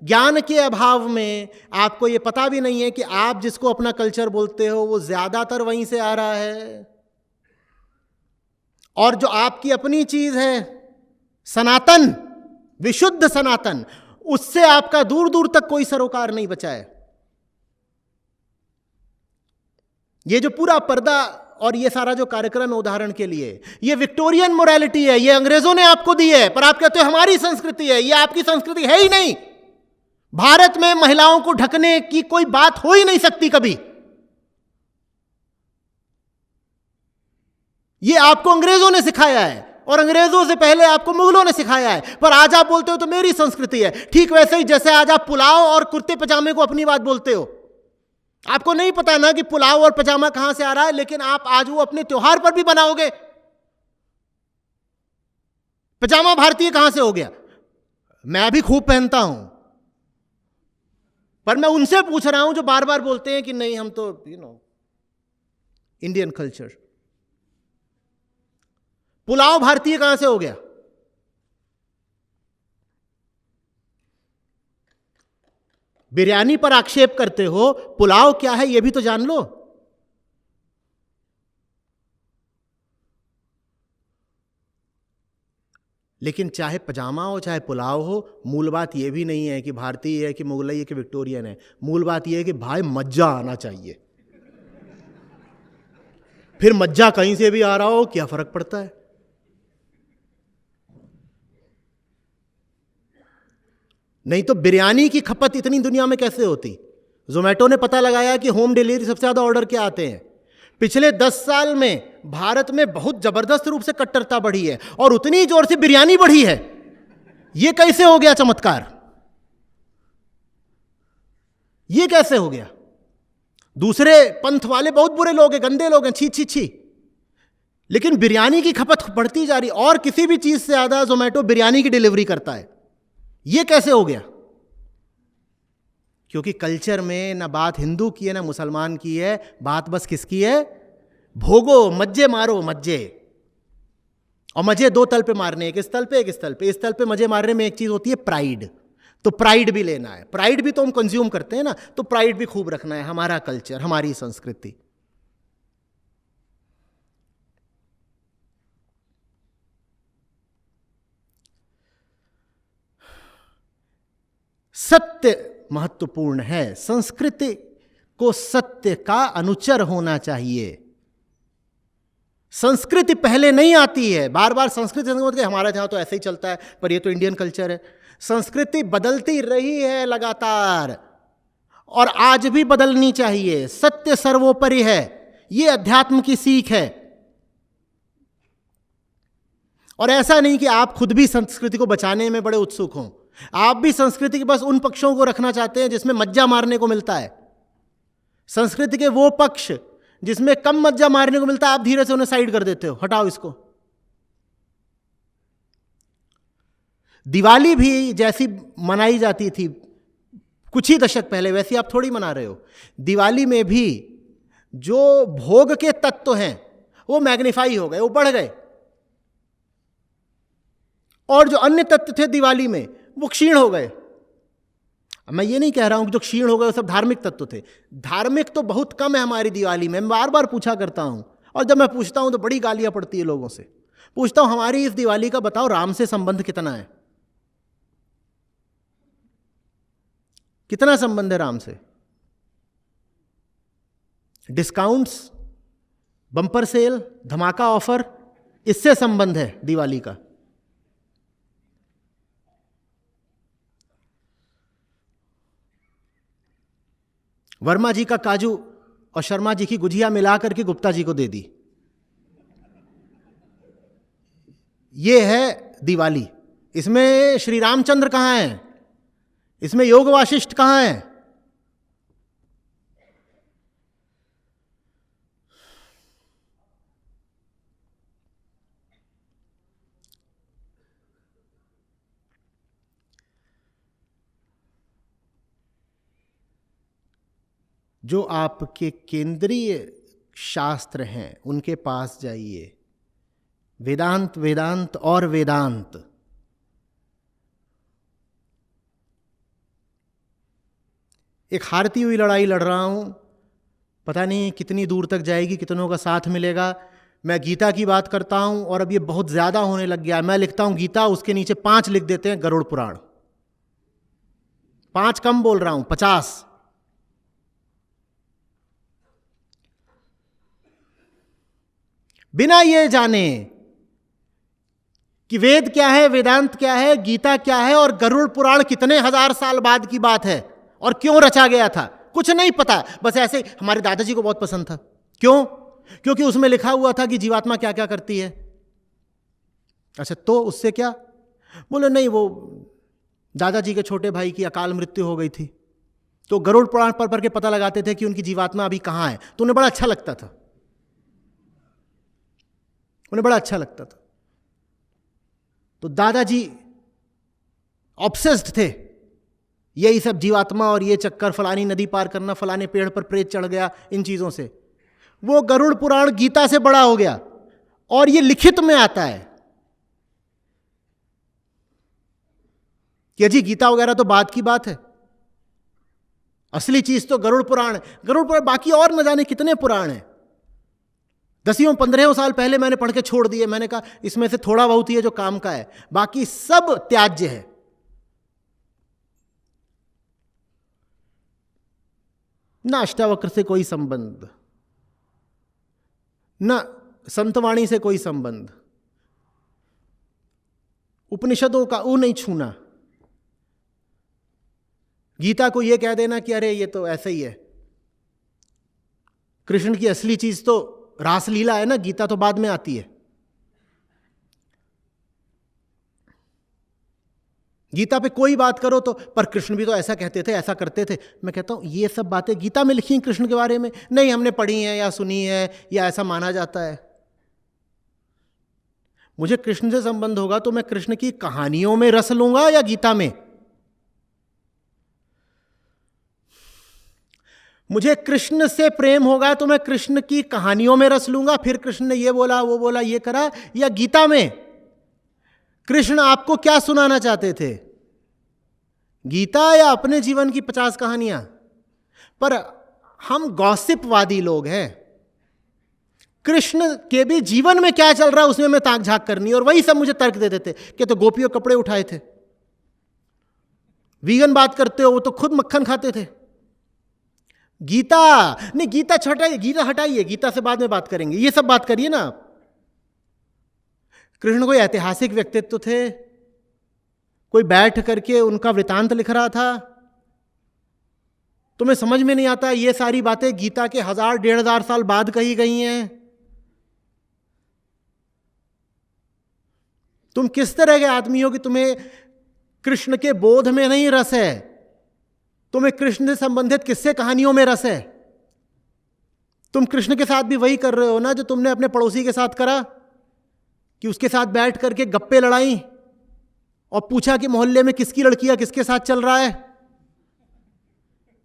ज्ञान के अभाव में आपको ये पता भी नहीं है कि आप जिसको अपना कल्चर बोलते हो वो ज्यादातर वहीं से आ रहा है, और जो आपकी अपनी चीज है सनातन, विशुद्ध सनातन, उससे आपका दूर दूर तक कोई सरोकार नहीं बचा है। ये जो पूरा पर्दा और ये सारा जो कार्यक्रम है, उदाहरण के लिए, ये विक्टोरियन मोरालिटी है, ये अंग्रेजों ने आपको दी है, पर आप कहते हो हमारी संस्कृति है। ये आपकी संस्कृति है ही नहीं। भारत में महिलाओं को ढकने की कोई बात हो ही नहीं सकती कभी। ये आपको अंग्रेजों ने सिखाया है, और अंग्रेजों से पहले आपको मुगलों ने सिखाया है, पर आज आप बोलते हो तो मेरी संस्कृति है। ठीक वैसे ही जैसे आज आप पुलाव और कुर्ते पजामे को अपनी बात बोलते हो। आपको नहीं पता ना कि पुलाव और पजामा कहां से आ रहा है, लेकिन आप आज वो अपने त्योहार पर भी बनाओगे। पजामा भारतीय कहां से हो गया? मैं भी खूब पहनता हूं, पर मैं उनसे पूछ रहा हूं जो बार बार बोलते हैं कि नहीं हम तो इंडियन कल्चर। पुलाव भारतीय कहां से हो गया? बिरयानी पर आक्षेप करते हो, पुलाव क्या है यह भी तो जान लो। लेकिन चाहे पजामा हो चाहे पुलाव हो, मूल बात यह भी नहीं है कि भारतीय है कि मुगलई है कि विक्टोरियन है। मूल बात यह है कि भाई मज्जा आना चाहिए। फिर मज्जा कहीं से भी आ रहा हो, क्या फर्क पड़ता है? नहीं तो बिरयानी की खपत इतनी दुनिया में कैसे होती? जोमेटो ने पता लगाया कि होम डिलीवरी सबसे ज्यादा ऑर्डर क्या आते हैं। पिछले 10 साल में भारत में बहुत जबरदस्त रूप से कट्टरता बढ़ी है, और उतनी जोर से बिरयानी बढ़ी है। यह कैसे हो गया चमत्कार? यह कैसे हो गया? दूसरे पंथ वाले बहुत बुरे लोग हैं, गंदे लोग हैं, छी छी छी, लेकिन बिरयानी की खपत बढ़ती जा रही, और किसी भी चीज से ज्यादा जोमेटो बिरयानी की डिलीवरी करता है। यह कैसे हो गया? क्योंकि कल्चर में ना बात हिंदू की है ना मुसलमान की है, बात बस किसकी है? भोगो, मज्जे मारो, मज्जे। और मजे 2 तल पे मारने, एक इस तल पे एक इस तल पे। इस तल पे मजे मारने में एक चीज होती है प्राइड। तो प्राइड भी लेना है, प्राइड भी तो हम कंज्यूम करते हैं ना, तो प्राइड भी खूब रखना है, हमारा कल्चर, हमारी संस्कृति। सत्य महत्वपूर्ण है, संस्कृति को सत्य का अनुचर होना चाहिए। संस्कृति पहले नहीं आती है, बार बार संस्कृति हमारे यहाँ तो ऐसे ही चलता है, पर ये तो इंडियन कल्चर है। संस्कृति बदलती रही है लगातार, और आज भी बदलनी चाहिए। सत्य सर्वोपरि है, ये अध्यात्म की सीख है। और ऐसा नहीं कि आप खुद भी संस्कृति को बचाने में बड़े उत्सुक हों, आप भी संस्कृति के बस उन पक्षों को रखना चाहते हैं जिसमें मज्जा मारने को मिलता है। संस्कृति के वो पक्ष जिसमें कम मज्जा मारने को मिलता है, आप धीरे से उन्हें साइड कर देते हो, हटाओ इसको। दिवाली भी जैसी मनाई जाती थी कुछ ही दशक पहले, वैसी आप थोड़ी मना रहे हो। दिवाली में भी जो भोग के तत्व हैं वो मैग्नीफाई हो गए, वो बढ़ गए, और जो अन्य तत्व थे दिवाली में वो क्षीण हो गए। मैं ये नहीं कह रहा हूं कि जो क्षीण हो गए वो सब धार्मिक तत्व थे, धार्मिक तो बहुत कम है हमारी दिवाली में। मैं बार बार पूछा करता हूं, और जब मैं पूछता हूं तो बड़ी गालियां पड़ती है लोगों से। पूछता हूं हमारी इस दिवाली का बताओ राम से संबंध कितना है, कितना संबंध है राम से? डिस्काउंट्स, बम्पर सेल, धमाका ऑफर, इससे संबंध है दिवाली का। वर्मा जी का काजू और शर्मा जी की गुजिया मिलाकर के गुप्ता जी को दे दी, ये है दिवाली। इसमें श्री रामचंद्र कहां हैं? इसमें योग वाशिष्ठ कहां हैं? जो आपके केंद्रीय शास्त्र हैं उनके पास जाइए, वेदांत, वेदांत और वेदांत। एक हारती हुई लड़ाई लड़ रहा हूं, पता नहीं कितनी दूर तक जाएगी, कितनों का साथ मिलेगा। मैं गीता की बात करता हूं और अब ये बहुत ज्यादा होने लग गया। मैं लिखता हूं गीता, उसके नीचे 5 लिख देते हैं गरुड़ पुराण। 5 कम बोल रहा हूं, 50। बिना ये जाने कि वेद क्या है, वेदांत क्या है, गीता क्या है, और गरुड़ पुराण कितने हजार साल बाद की बात है और क्यों रचा गया था, कुछ नहीं पता। बस ऐसे हमारे दादाजी को बहुत पसंद था। क्यों? क्योंकि उसमें लिखा हुआ था कि जीवात्मा क्या क्या करती है। अच्छा, तो उससे क्या? बोले नहीं, वो दादाजी के छोटे भाई की अकाल मृत्यु हो गई थी, तो गरुड़ पुराण पढ़ के पता लगाते थे कि उनकी जीवात्मा अभी कहां है। तो उन्हें बड़ा अच्छा लगता था, उन्हें बड़ा अच्छा लगता था। तो दादाजी ऑब्सेस्ड थे, यही सब जीवात्मा और ये चक्कर, फलानी नदी पार करना, फलाने पेड़ पर प्रेत चढ़ गया, इन चीजों से। वो गरुड़ पुराण गीता से बड़ा हो गया और ये लिखित में आता है कि अजी गीता वगैरह तो बाद की बात है, असली चीज तो गरुड़ पुराण है। गरुड़ पुराण, बाकी और न जाने कितने पुराण हैं। 10-15 साल पहले मैंने पढ़ के छोड़ दिए। मैंने कहा इसमें से थोड़ा बहुत ही है जो काम का है, बाकी सब त्याज्य है। ना अष्टावक्र से कोई संबंध, ना संतवाणी से कोई संबंध, उपनिषदों का वो नहीं छूना। गीता को यह कह देना कि अरे ये तो ऐसे ही है। कृष्ण की असली चीज तो रासलीला है ना, गीता तो बाद में आती है। गीता पे कोई बात करो तो पर कृष्ण भी तो ऐसा कहते थे, ऐसा करते थे। मैं कहता हूं ये सब बातें गीता में लिखी हैं कृष्ण के बारे में? नहीं, हमने पढ़ी है या सुनी है या ऐसा माना जाता है। मुझे कृष्ण से संबंध होगा तो मैं कृष्ण की कहानियों में रस लूंगा या गीता में? मुझे कृष्ण से प्रेम होगा तो मैं कृष्ण की कहानियों में रस लूंगा, फिर कृष्ण ने ये बोला, वो बोला, ये करा, या गीता में कृष्ण आपको क्या सुनाना चाहते थे? गीता या अपने जीवन की 50 कहानियां। पर हम गॉसिपवादी लोग हैं। कृष्ण के भी जीवन में क्या चल रहा है उसमें मैं ताक झाक करनी, और वही सब मुझे तर्क दे देते कि तो गोपियों कपड़े उठाए थे, वीगन बात करते हो, वो तो खुद मक्खन खाते थे। गीता नहीं, गीता हटाइए, गीता हटाइए, गीता से बाद में बात करेंगे, ये सब बात करिए ना आप। कृष्ण कोई ऐतिहासिक व्यक्तित्व थे, कोई बैठ करके उनका वृतांत लिख रहा था? तुम्हें समझ में नहीं आता ये सारी बातें गीता के 1000-1500 साल बाद कही गई हैं? तुम किस तरह के आदमी हो कि तुम्हें कृष्ण के बोध में नहीं रस है? तुम्हें कृष्ण से संबंधित किस्से कहानियों में रस है? तुम कृष्ण के साथ भी वही कर रहे हो ना जो तुमने अपने पड़ोसी के साथ करा, कि उसके साथ बैठ करके गप्पे लड़ाई और पूछा कि मोहल्ले में किसकी लड़कियां किसके साथ चल रहा है।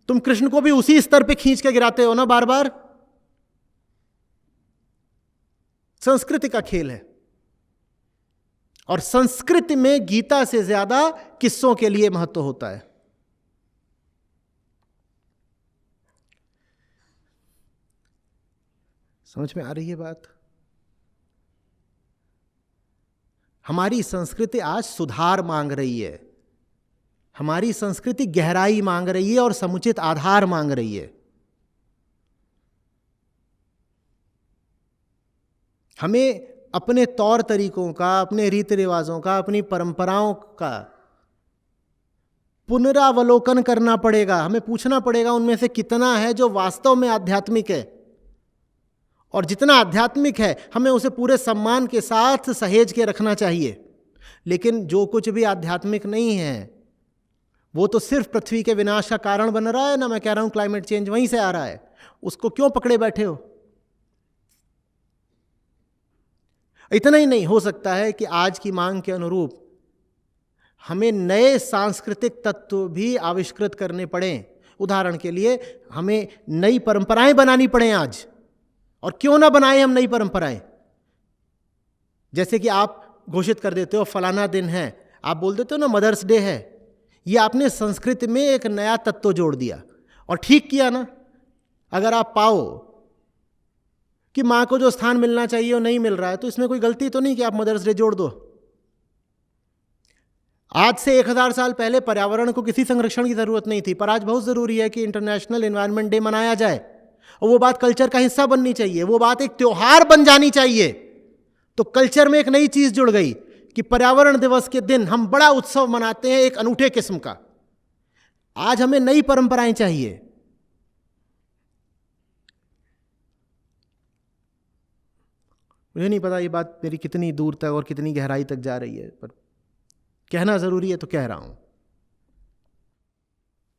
तुम कृष्ण को भी उसी स्तर पे खींच के गिराते हो ना बार बार। संस्कृति का खेल है, और संस्कृति में गीता से ज्यादा किस्सों के लिए महत्व होता है। समझ में आ रही है बात? हमारी संस्कृति आज सुधार मांग रही है, हमारी संस्कृति गहराई मांग रही है और समुचित आधार मांग रही है। हमें अपने तौर तरीकों का, अपने रीति रिवाजों का, अपनी परंपराओं का पुनरावलोकन करना पड़ेगा। हमें पूछना पड़ेगा उनमें से कितना है जो वास्तव में आध्यात्मिक है, और जितना आध्यात्मिक है हमें उसे पूरे सम्मान के साथ सहेज के रखना चाहिए। लेकिन जो कुछ भी आध्यात्मिक नहीं है वो तो सिर्फ पृथ्वी के विनाश का कारण बन रहा है ना। मैं कह रहा हूं क्लाइमेट चेंज वहीं से आ रहा है, उसको क्यों पकड़े बैठे हो? इतना ही नहीं, हो सकता है कि आज की मांग के अनुरूप हमें नए सांस्कृतिक तत्व भी आविष्कृत करने पड़े। उदाहरण के लिए हमें नई परंपराएं बनानी पड़े आज। और क्यों ना बनाए हम नई परंपराएं? जैसे कि आप घोषित कर देते हो फलाना दिन है, आप बोल देते हो ना मदर्स डे है, ये आपने संस्कृति में एक नया तत्व जोड़ दिया, और ठीक किया ना। अगर आप पाओ कि मां को जो स्थान मिलना चाहिए वो नहीं मिल रहा है, तो इसमें कोई गलती तो नहीं कि आप मदर्स डे जोड़ दो। आज से 1000 साल पहले पर्यावरण को किसी संरक्षण की जरूरत नहीं थी, पर आज बहुत जरूरी है कि इंटरनेशनल एनवायरनमेंट डे मनाया जाए, और वो बात कल्चर का हिस्सा बननी चाहिए, वो बात एक त्योहार बन जानी चाहिए। तो कल्चर में एक नई चीज जुड़ गई कि पर्यावरण दिवस के दिन हम बड़ा उत्सव मनाते हैं, एक अनूठे किस्म का। आज हमें नई परंपराएं चाहिए। मुझे नहीं पता ये बात मेरी कितनी दूर तक और कितनी गहराई तक जा रही है, पर कहना जरूरी है तो कह रहा हूं।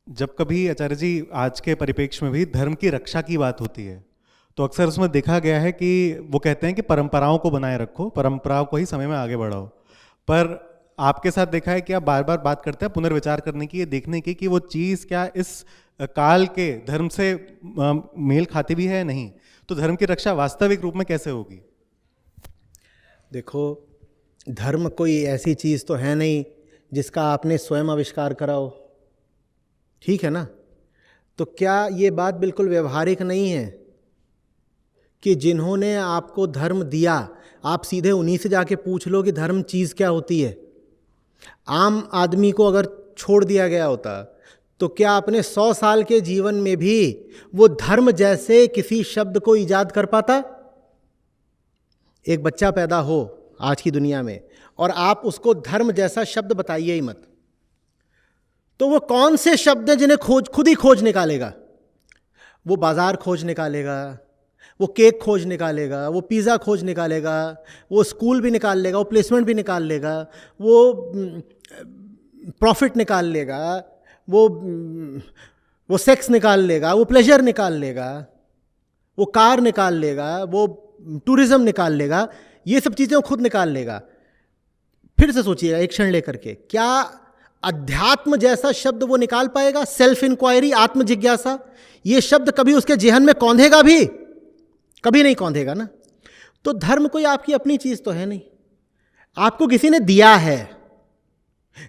जब कभी आचार्य जी आज के परिप्रेक्ष्य में भी धर्म की रक्षा की बात होती है, तो अक्सर उसमें देखा गया है कि वो कहते हैं कि परंपराओं को बनाए रखो, परंपराओं को ही समय में आगे बढ़ाओ। पर आपके साथ देखा है कि आप बार बार बात करते हैं पुनर्विचार करने की, ये देखने की कि वो चीज़ क्या इस काल के धर्म से मेल खाती भी है नहीं। तो धर्म की रक्षा वास्तविक रूप में कैसे होगी? देखो, धर्म कोई ऐसी चीज़ तो है नहीं जिसका आपने स्वयं आविष्कार करा हो, ठीक है ना? तो क्या ये बात बिल्कुल व्यवहारिक नहीं है कि जिन्होंने आपको धर्म दिया, आप सीधे उन्हीं से जाके पूछ लो कि धर्म चीज़ क्या होती है? आम आदमी को अगर छोड़ दिया गया होता तो क्या अपने 100 साल के जीवन में भी वो धर्म जैसे किसी शब्द को ईजाद कर पाता? एक बच्चा पैदा हो आज की दुनिया में और आप उसको धर्म जैसा शब्द बताइए ही मत, तो वो कौन से शब्द हैं जिन्हें खुद ही खोज निकालेगा? वो बाजार खोज निकालेगा, वो केक खोज निकालेगा, वो पिज़्ज़ा खोज निकालेगा, वो स्कूल भी निकाल लेगा, वो प्लेसमेंट भी निकाल लेगा, वो प्रॉफिट निकाल लेगा, वो सेक्स निकाल लेगा, वो प्लेजर निकाल लेगा, वो कार निकाल लेगा, वो टूरिज्म निकाल लेगा, ये सब चीज़ें वो खुद निकाल लेगा। फिर से सोचिएगा एक क्षण लेकर के, क्या अध्यात्म जैसा शब्द वो निकाल पाएगा? सेल्फ इंक्वायरी, आत्म जिज्ञासा, ये शब्द कभी उसके जेहन में कौंधेगा भी? कभी नहीं कौंधेगा ना। तो धर्म कोई आपकी अपनी चीज़ तो है नहीं, आपको किसी ने दिया है।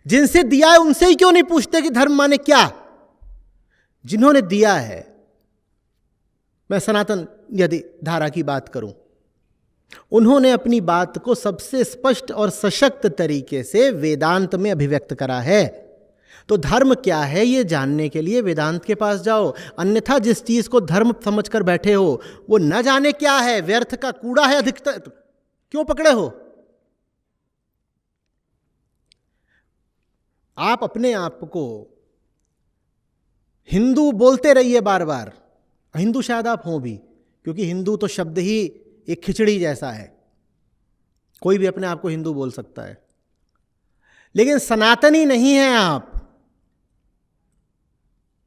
जिनसे दिया है उनसे ही क्यों नहीं पूछते कि धर्म माने क्या? जिन्होंने दिया है, मैं सनातन यदि धारा की बात करूं, उन्होंने अपनी बात को सबसे स्पष्ट और सशक्त तरीके से वेदांत में अभिव्यक्त करा है। तो धर्म क्या है ये जानने के लिए वेदांत के पास जाओ, अन्यथा जिस चीज को धर्म समझकर बैठे हो वो न जाने क्या है, व्यर्थ का कूड़ा है अधिकतर, क्यों पकड़े हो? आप अपने आप को हिंदू बोलते रहिए बार बार, हिंदू शायद आप हो भी, क्योंकि हिंदू तो शब्द ही एक खिचड़ी जैसा है, कोई भी अपने आप को हिंदू बोल सकता है, लेकिन सनातनी नहीं है आप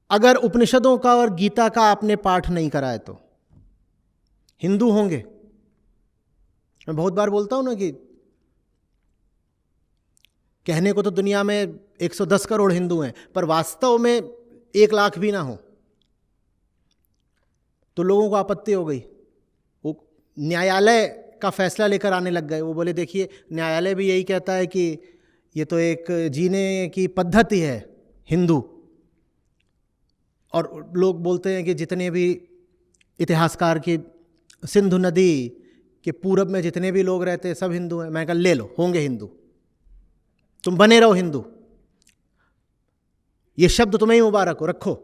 अगर उपनिषदों का और गीता का आपने पाठ नहीं करा है तो। हिंदू होंगे, मैं बहुत बार बोलता हूं ना कि कहने को तो दुनिया में 110 करोड़ हिंदू हैं, पर वास्तव में 1 लाख भी ना हो तो लोगों को आपत्ति हो गई। वो न्यायालय का फैसला लेकर आने लग गए। वो बोले देखिए न्यायालय भी यही कहता है कि ये तो एक जीने की पद्धति है हिंदू, और लोग बोलते हैं कि जितने भी इतिहासकार की सिंधु नदी के पूरब में जितने भी लोग रहते हैं सब हिंदू हैं। मैं कहा ले लो, होंगे हिंदू, तुम बने रहो हिंदू, ये शब्द तुम्हें ही मुबारक हो, रखो।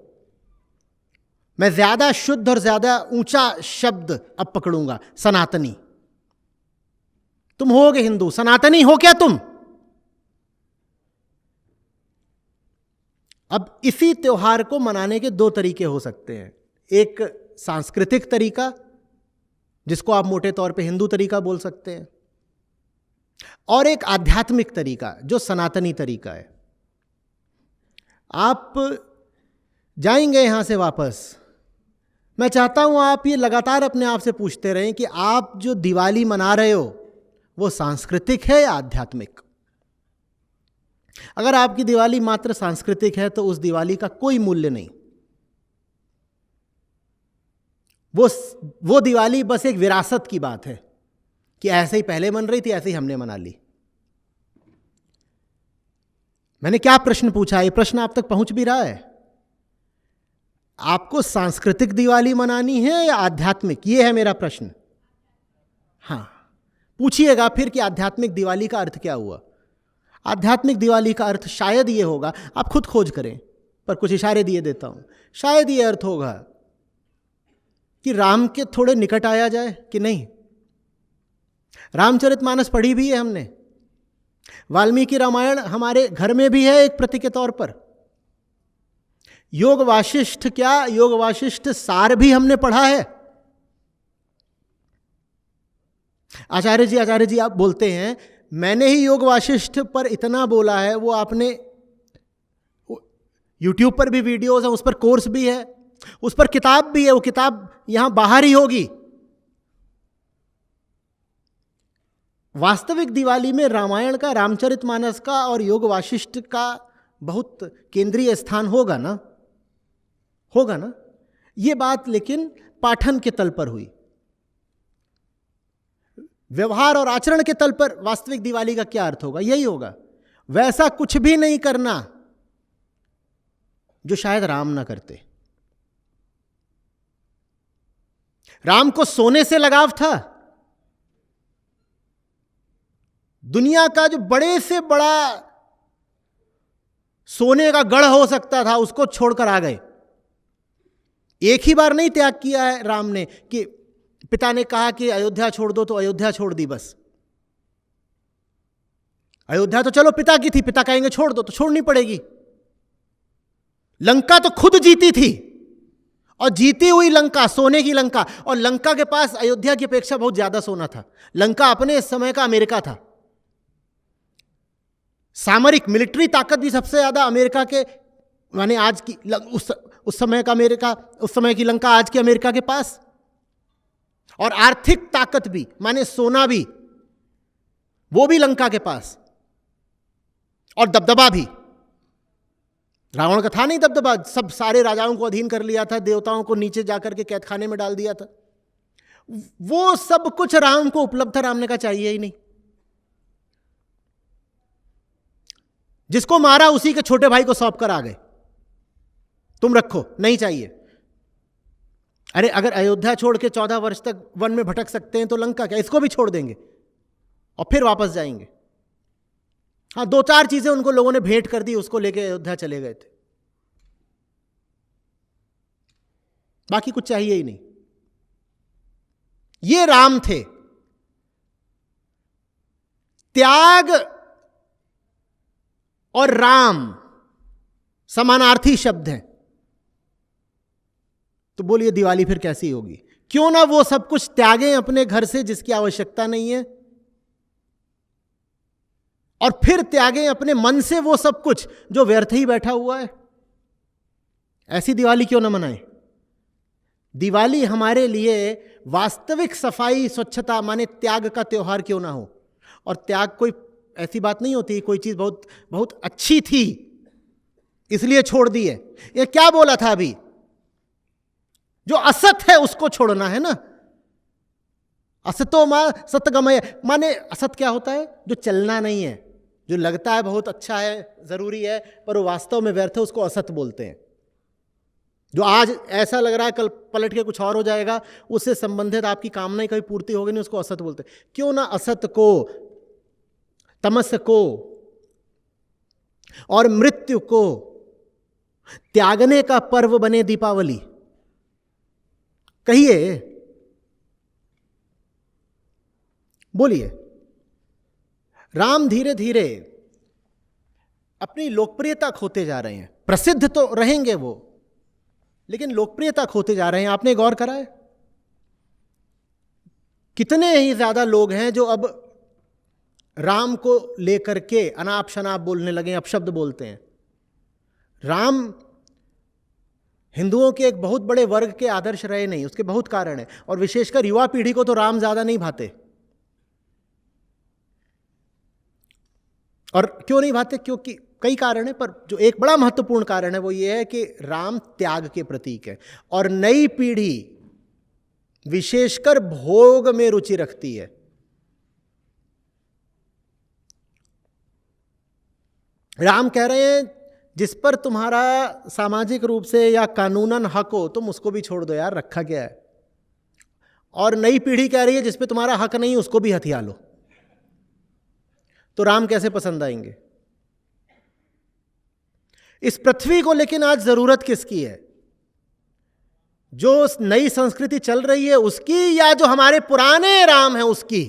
मैं ज्यादा शुद्ध और ज्यादा ऊंचा शब्द अब पकड़ूंगा, सनातनी। तुम होगे हिंदू, सनातनी हो क्या तुम? अब इसी त्योहार को मनाने के 2 तरीके हो सकते हैं। एक सांस्कृतिक तरीका, जिसको आप मोटे तौर पे हिंदू तरीका बोल सकते हैं, और एक आध्यात्मिक तरीका जो सनातनी तरीका है। आप जाएंगे यहां से वापस, मैं चाहता हूं आप ये लगातार अपने आप से पूछते रहें कि आप जो दिवाली मना रहे हो वो सांस्कृतिक है या आध्यात्मिक। अगर आपकी दिवाली मात्र सांस्कृतिक है तो उस दिवाली का कोई मूल्य नहीं। वो दिवाली बस एक विरासत की बात है कि ऐसे ही पहले मन रही थी, ऐसे ही हमने मना ली। मैंने क्या प्रश्न पूछा, ये प्रश्न आप तक पहुंच भी रहा है? आपको सांस्कृतिक दिवाली मनानी है या आध्यात्मिक? ये है मेरा प्रश्न। हाँ, पूछिएगा फिर कि आध्यात्मिक दिवाली का अर्थ क्या हुआ। आध्यात्मिक दिवाली का अर्थ शायद ये होगा, आप खुद खोज करें, पर कुछ इशारे दिए देता हूं। शायद ये अर्थ होगा कि राम के थोड़े निकट आया जाए कि नहीं। रामचरितमानस पढ़ी भी है हमने, वाल्मीकि रामायण हमारे घर में भी है एक प्रति के तौर पर। योग वाशिष्ठ क्या, योग वाशिष्ठ सार भी हमने पढ़ा है। आचार्य जी आप बोलते हैं मैंने ही योग वाशिष्ठ पर इतना बोला है, वो आपने YouTube पर भी वीडियोस हैं, उस पर कोर्स भी है, उस पर किताब भी है, वो किताब यहां बाहर ही होगी। वास्तविक दिवाली में रामायण का, रामचरितमानस का और योग वाशिष्ठ का बहुत केंद्रीय स्थान होगा ना, होगा ना। ये बात लेकिन पाठन के तल पर हुई। व्यवहार और आचरण के तल पर वास्तविक दिवाली का क्या अर्थ होगा? यही होगा, वैसा कुछ भी नहीं करना जो शायद राम ना करते। राम को सोने से लगाव था। दुनिया का जो बड़े से बड़ा सोने का गढ़ हो सकता था उसको छोड़कर आ गए। एक ही बार नहीं त्याग किया है राम ने कि पिता ने कहा कि अयोध्या छोड़ दो तो अयोध्या छोड़ दी बस। अयोध्या तो चलो पिता की थी, पिता कहेंगे छोड़ दो तो छोड़नी पड़ेगी। लंका तो खुद जीती थी, और जीती हुई लंका, सोने की लंका, और लंका के पास अयोध्या की अपेक्षा बहुत ज्यादा सोना था। लंका अपने इस समय का अमेरिका था। सामरिक मिलिट्री ताकत भी सबसे ज्यादा अमेरिका के, माने आज की उस समय का अमेरिका, उस समय की लंका आज के अमेरिका के पास। और आर्थिक ताकत भी, माने सोना भी, वो भी लंका के पास। और दबदबा भी, रावण का था नहीं दबदबा, सब सारे राजाओं को अधीन कर लिया था, देवताओं को नीचे जाकर के कैदखाने में डाल दिया था। वो सब कुछ राम को उपलब्ध था। राम ने कहा चाहिए ही नहीं। जिसको मारा उसी के छोटे भाई को सौंप कर आ गए, तुम रखो, नहीं चाहिए। अरे अगर अयोध्या छोड़ के 14 वर्ष तक वन में भटक सकते हैं तो लंका क्या, इसको भी छोड़ देंगे और फिर वापस जाएंगे। हाँ, 2-4 चीजें उनको लोगों ने भेंट कर दी, उसको लेके अयोध्या चले गए थे, बाकी कुछ चाहिए ही नहीं। ये राम थे। त्याग और राम समानार्थी शब्द हैं, तो बोलिए दिवाली फिर कैसी होगी? क्यों ना वो सब कुछ त्यागें अपने घर से जिसकी आवश्यकता नहीं है, और फिर त्यागें अपने मन से वो सब कुछ जो व्यर्थ ही बैठा हुआ है। ऐसी दिवाली क्यों ना मनाएं? दिवाली हमारे लिए वास्तविक सफाई, स्वच्छता माने त्याग का त्योहार क्यों ना हो। और त्याग कोई ऐसी बात नहीं होती कोई चीज बहुत बहुत अच्छी थी इसलिए छोड़ दी है। ये क्या बोला था अभी, जो असत है उसको छोड़ना है ना। असतो मां सतगमय, माने असत क्या होता है? जो चलना नहीं है, जो लगता है बहुत अच्छा है, जरूरी है, पर वो वास्तव में व्यर्थ है, उसको असत बोलते हैं। जो आज ऐसा लग रहा है कल पलट के कुछ और हो जाएगा, उससे संबंधित आपकी कामनाएं कभी पूर्ति होगी नहीं, उसको असत बोलते हैं। क्यों ना असत को, तमस को और मृत्यु को त्यागने का पर्व बने दीपावली। कहिए, बोलिए। राम धीरे धीरे अपनी लोकप्रियता खोते जा रहे हैं। प्रसिद्ध तो रहेंगे वो, लेकिन लोकप्रियता खोते जा रहे हैं। आपने गौर करा है कितने ही ज्यादा लोग हैं जो अब राम को लेकर के अनाप शनाप बोलने लगे, अपशब्द बोलते हैं। राम हिंदुओं के एक बहुत बड़े वर्ग के आदर्श रहे नहीं, उसके बहुत कारण है, और विशेषकर युवा पीढ़ी को तो राम ज्यादा नहीं भाते। और क्यों नहीं भाते? क्योंकि कई कारण है, पर जो एक बड़ा महत्वपूर्ण कारण है वो ये है कि राम त्याग के प्रतीक है, और नई पीढ़ी विशेषकर भोग में रुचि रखती है। राम कह रहे हैं जिस पर तुम्हारा सामाजिक रूप से या कानूनन हक हो तुम उसको भी छोड़ दो यार, रखा क्या है। और नई पीढ़ी कह रही है जिस पे तुम्हारा हक नहीं उसको भी हथिया लो। तो राम कैसे पसंद आएंगे? इस पृथ्वी को लेकिन आज जरूरत किसकी है? जो नई संस्कृति चल रही है उसकी, या जो हमारे पुराने राम है उसकी?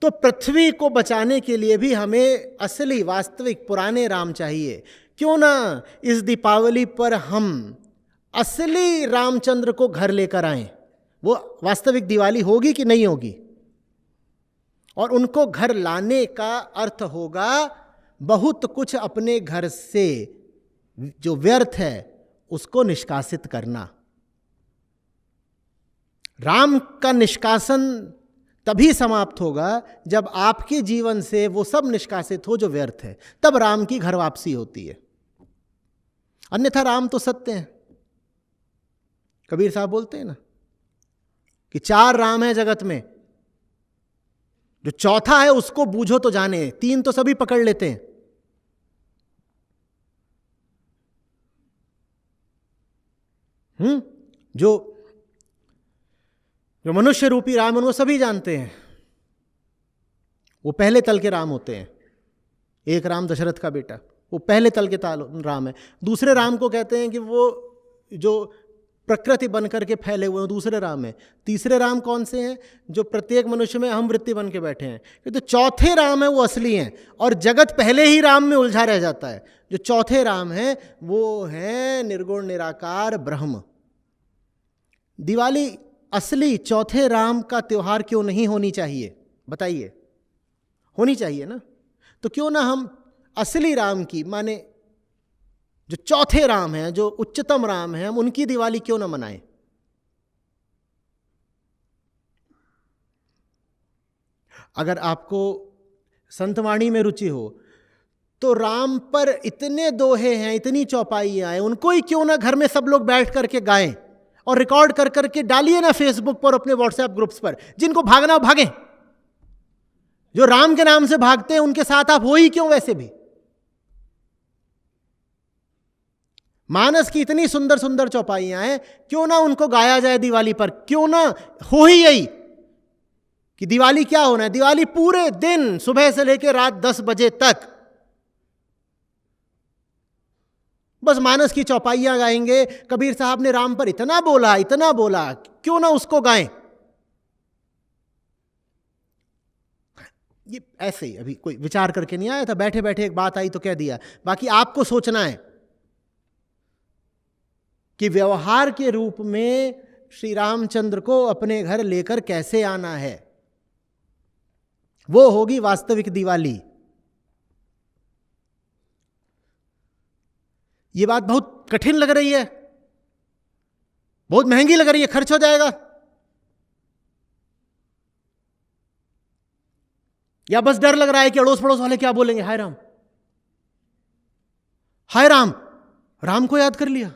तो पृथ्वी को बचाने के लिए भी हमें असली वास्तविक पुराने राम चाहिए। क्यों ना इस दीपावली पर हम असली रामचंद्र को घर लेकर आएं। वो वास्तविक दिवाली होगी कि नहीं होगी? और उनको घर लाने का अर्थ होगा बहुत कुछ अपने घर से जो व्यर्थ है उसको निष्कासित करना। राम का निष्कासन तभी समाप्त होगा जब आपके जीवन से वो सब निष्कासित हो जो व्यर्थ है, तब राम की घर वापसी होती है। अन्यथा राम तो सत्य हैं। कबीर साहब बोलते हैं ना कि 4 राम है जगत में, जो चौथा है उसको बूझो तो जाने, 3 तो सभी पकड़ लेते हैं। जो मनुष्य रूपी राम है वो सभी जानते हैं, वो पहले तल के राम होते हैं। एक राम दशरथ का बेटा, वो पहले तल के राम है। दूसरे राम को कहते हैं कि वो जो प्रकृति बन करके फैले हुए हैं, दूसरे राम है। तीसरे राम कौन से हैं? जो प्रत्येक मनुष्य में अहम वृत्ति बन के बैठे हैं। तो चौथे राम है वो असली हैं, और जगत पहले ही राम में उलझा रह जाता है। जो चौथे राम हैं वो हैं निर्गुण निराकार ब्रह्म। दिवाली असली चौथे राम का त्योहार क्यों नहीं होनी चाहिए? बताइए। होनी चाहिए ना। तो क्यों ना हम असली राम की, माने जो चौथे राम हैं, जो उच्चतम राम हैं, हम उनकी दिवाली क्यों ना मनाएं? अगर आपको संतवाणी में रुचि हो तो राम पर इतने दोहे हैं, इतनी चौपाइयां हैं, उनको ही क्यों ना घर में सब लोग बैठ करके गाएं और रिकॉर्ड कर करके डालिए ना फेसबुक पर, अपने व्हाट्सएप ग्रुप्स पर। जिनको भागना भागें, जो राम के नाम से भागते हैं उनके साथ आप हो ही क्यों? वैसे भी मानस की इतनी सुंदर सुंदर चौपाइयां हैं, क्यों ना उनको गाया जाए दिवाली पर? क्यों ना हो ही यही कि दिवाली क्या होना है? दिवाली पूरे दिन सुबह से लेकर रात 10 बजे तक बस मानस की चौपाइयां गाएंगे। कबीर साहब ने राम पर इतना बोला, इतना बोला, क्यों ना उसको गाएं? ये ऐसे ही अभी कोई विचार करके नहीं आया था, बैठे बैठे एक बात आई तो कह दिया। बाकी आपको सोचना है कि व्यवहार के रूप में श्री रामचंद्र को अपने घर लेकर कैसे आना है। वो होगी वास्तविक दिवाली। ये बात बहुत कठिन लग रही है, बहुत महंगी लग रही है, खर्च हो जाएगा, या बस डर लग रहा है कि अड़ोस पड़ोस वाले क्या बोलेंगे? हाय राम, हाय राम, राम को याद कर लिया।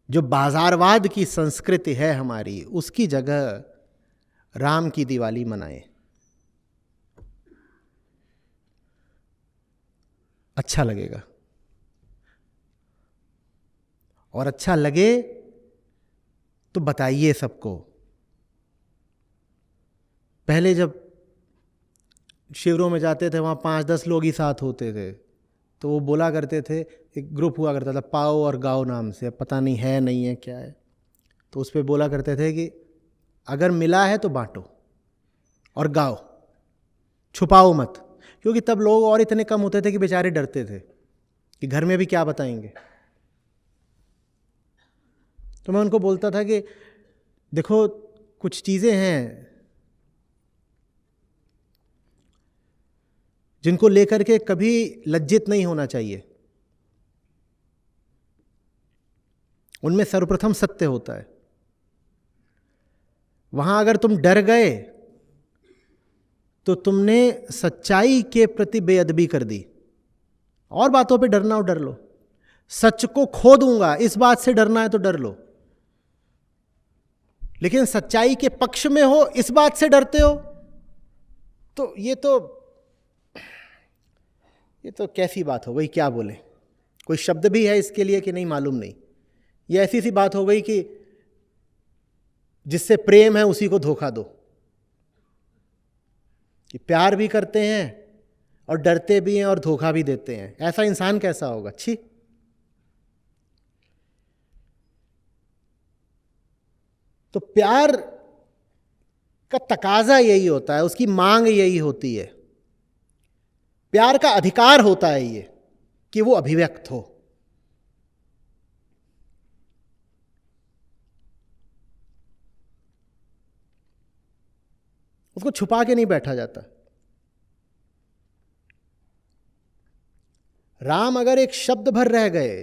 जो बाजारवाद की संस्कृति है हमारी, उसकी जगह राम की दिवाली मनाएं। अच्छा लगेगा, और अच्छा लगे तो बताइए सबको। पहले जब शिविरों में जाते थे वहाँ 5-10 लोग ही साथ होते थे, तो वो बोला करते थे, एक ग्रुप हुआ करता था पाओ और गाओ नाम से, पता नहीं है नहीं है क्या है, तो उस पर बोला करते थे कि अगर मिला है तो बांटो और गाओ, छुपाओ मत। क्योंकि तब लोग और इतने कम होते थे कि बेचारे डरते थे कि घर में भी क्या बताएंगे। तो मैं उनको बोलता था कि देखो, कुछ चीज़ें हैं जिनको लेकर के कभी लज्जित नहीं होना चाहिए। उनमें सर्वप्रथम सत्य होता है। वहां अगर तुम डर गए तो तुमने सच्चाई के प्रति बेअदबी कर दी। और बातों पे डरना हो डर लो, सच को खो दूंगा इस बात से डरना है तो डर लो, लेकिन सच्चाई के पक्ष में हो इस बात से डरते हो तो ये तो कैसी बात हो गई? क्या बोले? कोई शब्द भी है इसके लिए कि नहीं मालूम नहीं। ये ऐसी सी बात हो गई कि जिससे प्रेम है उसी को धोखा दो, कि प्यार भी करते हैं और डरते भी हैं और धोखा भी देते हैं। ऐसा इंसान कैसा होगा? छी। तो प्यार का तकाजा यही होता है, उसकी मांग यही होती है, प्यार का अधिकार होता है ये कि वो अभिव्यक्त हो। उसको छुपा के नहीं बैठा जाता। राम अगर एक शब्द भर रह गए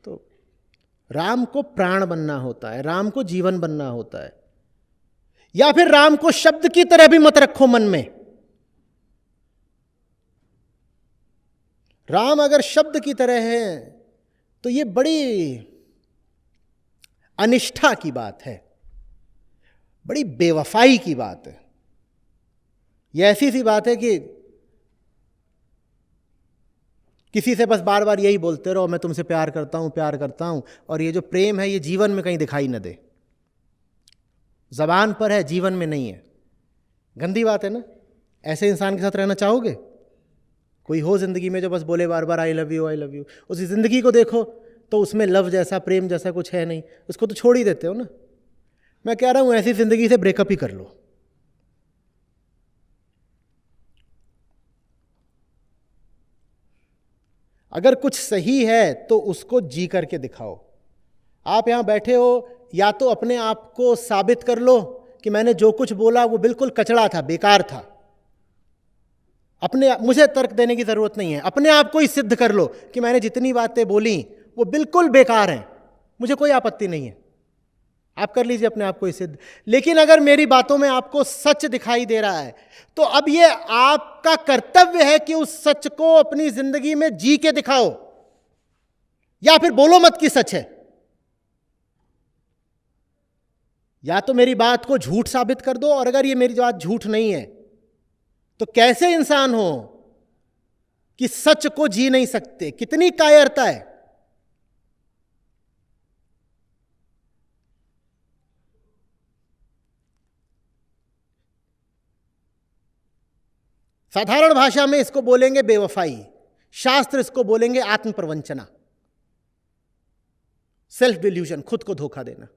तो राम को प्राण बनना होता है, राम को जीवन बनना होता है। या फिर राम को शब्द की तरह भी मत रखो मन में। राम अगर शब्द की तरह है तो ये बड़ी अनिष्ठा की बात है, बड़ी बेवफाई की बात है। यह ऐसी सी बात है कि किसी से बस बार बार यही बोलते रहो, मैं तुमसे प्यार करता हूं, प्यार करता हूं, और ये जो प्रेम है ये जीवन में कहीं दिखाई न दे। जबान पर है, जीवन में नहीं है। गंदी बात है ना? ऐसे इंसान के साथ रहना चाहोगे? कोई हो जिंदगी में जो बस बोले बार बार I love you, I love you. उसी जिंदगी को देखो तो उसमें लव जैसा, प्रेम जैसा कुछ है नहीं, उसको तो छोड़ ही देते हो ना। मैं कह रहा हूं ऐसी जिंदगी से ब्रेकअप ही कर लो। अगर कुछ सही है तो उसको जी करके दिखाओ। आप यहां बैठे हो, या तो अपने आप को साबित कर लो कि मैंने जो कुछ बोला वो बिल्कुल कचड़ा था, बेकार था। मुझे तर्क देने की जरूरत नहीं है, अपने आप को ही सिद्ध कर लो कि मैंने जितनी बातें बोली वो बिल्कुल बेकार हैं, मुझे कोई आपत्ति नहीं है। आप कर लीजिए अपने आप को सिद्ध। लेकिन अगर मेरी बातों में आपको सच दिखाई दे रहा है तो अब ये आपका कर्तव्य है कि उस सच को अपनी जिंदगी में जी के दिखाओ, या फिर बोलो मत कि सच है। या तो मेरी बात को झूठ साबित कर दो, और अगर ये मेरी बात झूठ नहीं है तो कैसे इंसान हो कि सच को जी नहीं सकते? कितनी कायरता है। साधारण भाषा में इसको बोलेंगे बेवफाई, शास्त्र इसको बोलेंगे आत्म प्रवंचना, सेल्फ डिल्यूजन, खुद को धोखा देना।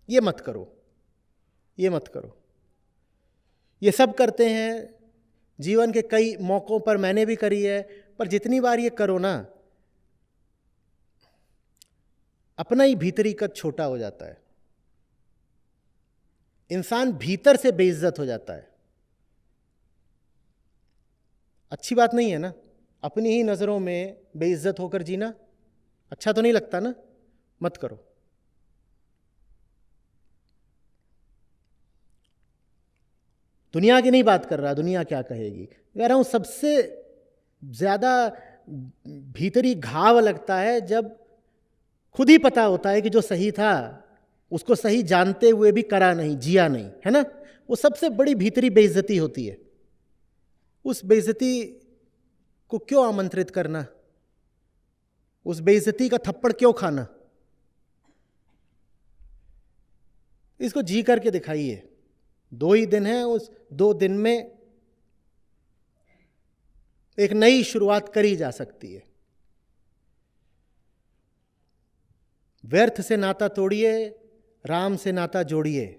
ये मत करो, ये मत करो। ये सब करते हैं, जीवन के कई मौकों पर मैंने भी करी है, पर जितनी बार ये करो ना, अपना ही भीतरी कद छोटा हो जाता है, इंसान भीतर से बेइज्जत हो जाता है। अच्छी बात नहीं है ना, अपनी ही नजरों में बेइज्जत होकर जीना अच्छा तो नहीं लगता ना, मत करो। दुनिया की नहीं बात कर रहा, दुनिया क्या कहेगी, कह रहा हूं सबसे ज्यादा भीतरी घाव लगता है जब खुद ही पता होता है कि जो सही था उसको सही जानते हुए भी करा नहीं, जिया नहीं, है ना। वो सबसे बड़ी भीतरी बेइज्जती होती है। उस बेइज्जती को क्यों आमंत्रित करना, उस बेइज्जती का थप्पड़ क्यों खाना? इसको जी करके दिखाइए। 2 ही दिन है, उस 2 दिन में एक नई शुरुआत करी जा सकती है। व्यर्थ से नाता तोड़िए, राम से नाता जोड़िए।